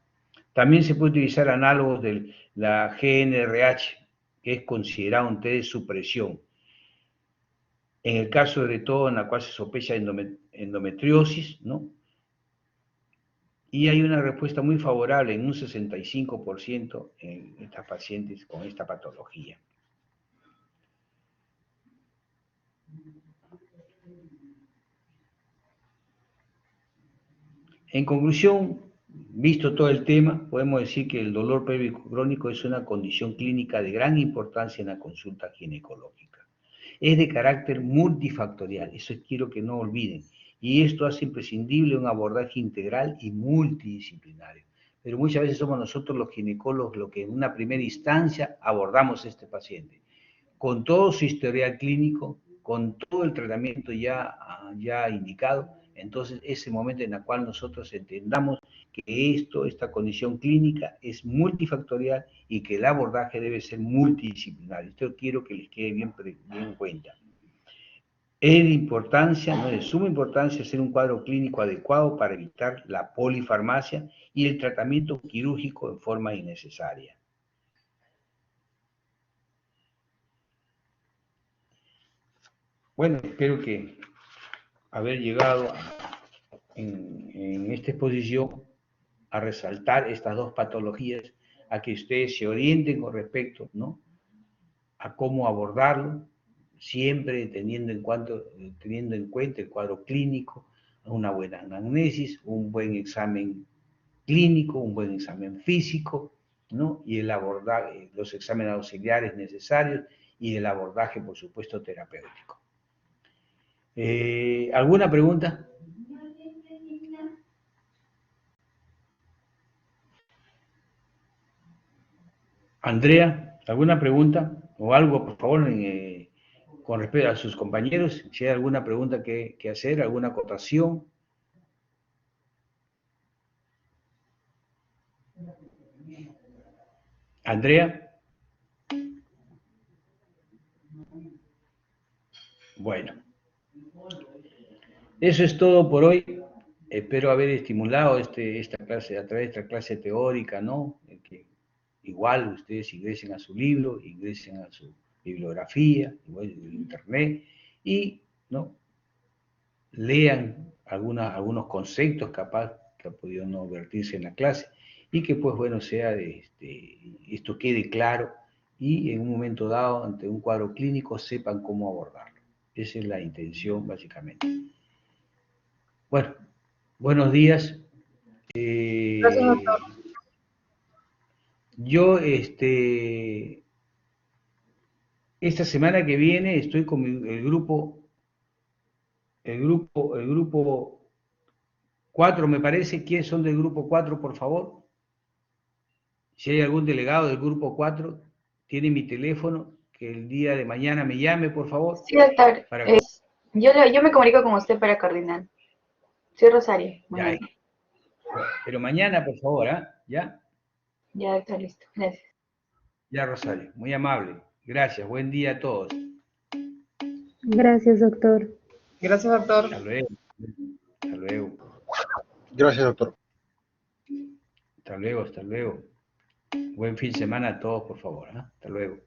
También se puede utilizar análogos de la GnRH, que es considerado un test de supresión. En el caso de todo en la cual se sospecha endometriosis, ¿no?, y hay una respuesta muy favorable en un 65% en estas pacientes con esta patología. En conclusión, visto todo el tema, podemos decir que el dolor pélvico crónico es una condición clínica de gran importancia en la consulta ginecológica. Es de carácter multifactorial, eso quiero que no olviden, y esto hace imprescindible un abordaje integral y multidisciplinario. Pero muchas veces somos nosotros los ginecólogos los que en una primera instancia abordamos a este paciente, con todo su historial clínico, con todo el tratamiento ya indicado. Entonces, ese momento en el cual nosotros entendamos que esta condición clínica es multifactorial y que el abordaje debe ser multidisciplinario. Esto quiero que les quede bien en cuenta. Es de importancia, no es de suma importancia, hacer un cuadro clínico adecuado para evitar la polifarmacia y el tratamiento quirúrgico en forma innecesaria. Bueno, espero que haber llegado en esta exposición a resaltar estas dos patologías, a que ustedes se orienten con respecto, ¿no?, a cómo abordarlo, siempre teniendo en cuenta el cuadro clínico, una buena anamnesis, un buen examen clínico, un buen examen físico, ¿no?, y el abordaje, los exámenes auxiliares necesarios y el abordaje, por supuesto, terapéutico. ¿Alguna pregunta? Andrea, ¿alguna pregunta o algo, por favor, con respecto a sus compañeros? Si hay alguna pregunta que hacer, alguna acotación. Andrea. Bueno, eso es todo por hoy. Espero haber estimulado esta clase a través de esta clase teórica, ¿no? Que igual ustedes ingresen a su libro, ingresen a su bibliografía, igual en internet, y, ¿no?, lean algunos conceptos capaz que ha podido no vertirse en la clase, y que pues bueno, esto quede claro, y en un momento dado, ante un cuadro clínico, sepan cómo abordarlo. Esa es la intención, básicamente. Bueno, buenos días. Gracias, doctor. Yo, esta semana que viene estoy con el grupo 4, me parece. ¿Quiénes son del grupo 4, por favor? Si hay algún delegado del grupo 4, tiene mi teléfono, que el día de mañana me llame, por favor. Sí, doctor. Para... Yo me comunico con usted para coordinar. Soy Rosario. Ya, pero mañana, por favor, ¿ah? ¿Ya? Ya, doctor, listo. Gracias. Ya, Rosario, muy amable. Gracias, buen día a todos. Gracias, doctor. Gracias, doctor. Hasta luego. Hasta luego. Gracias, doctor. Hasta luego, hasta luego. Buen fin de semana a todos, por favor. ¿Eh? Hasta luego.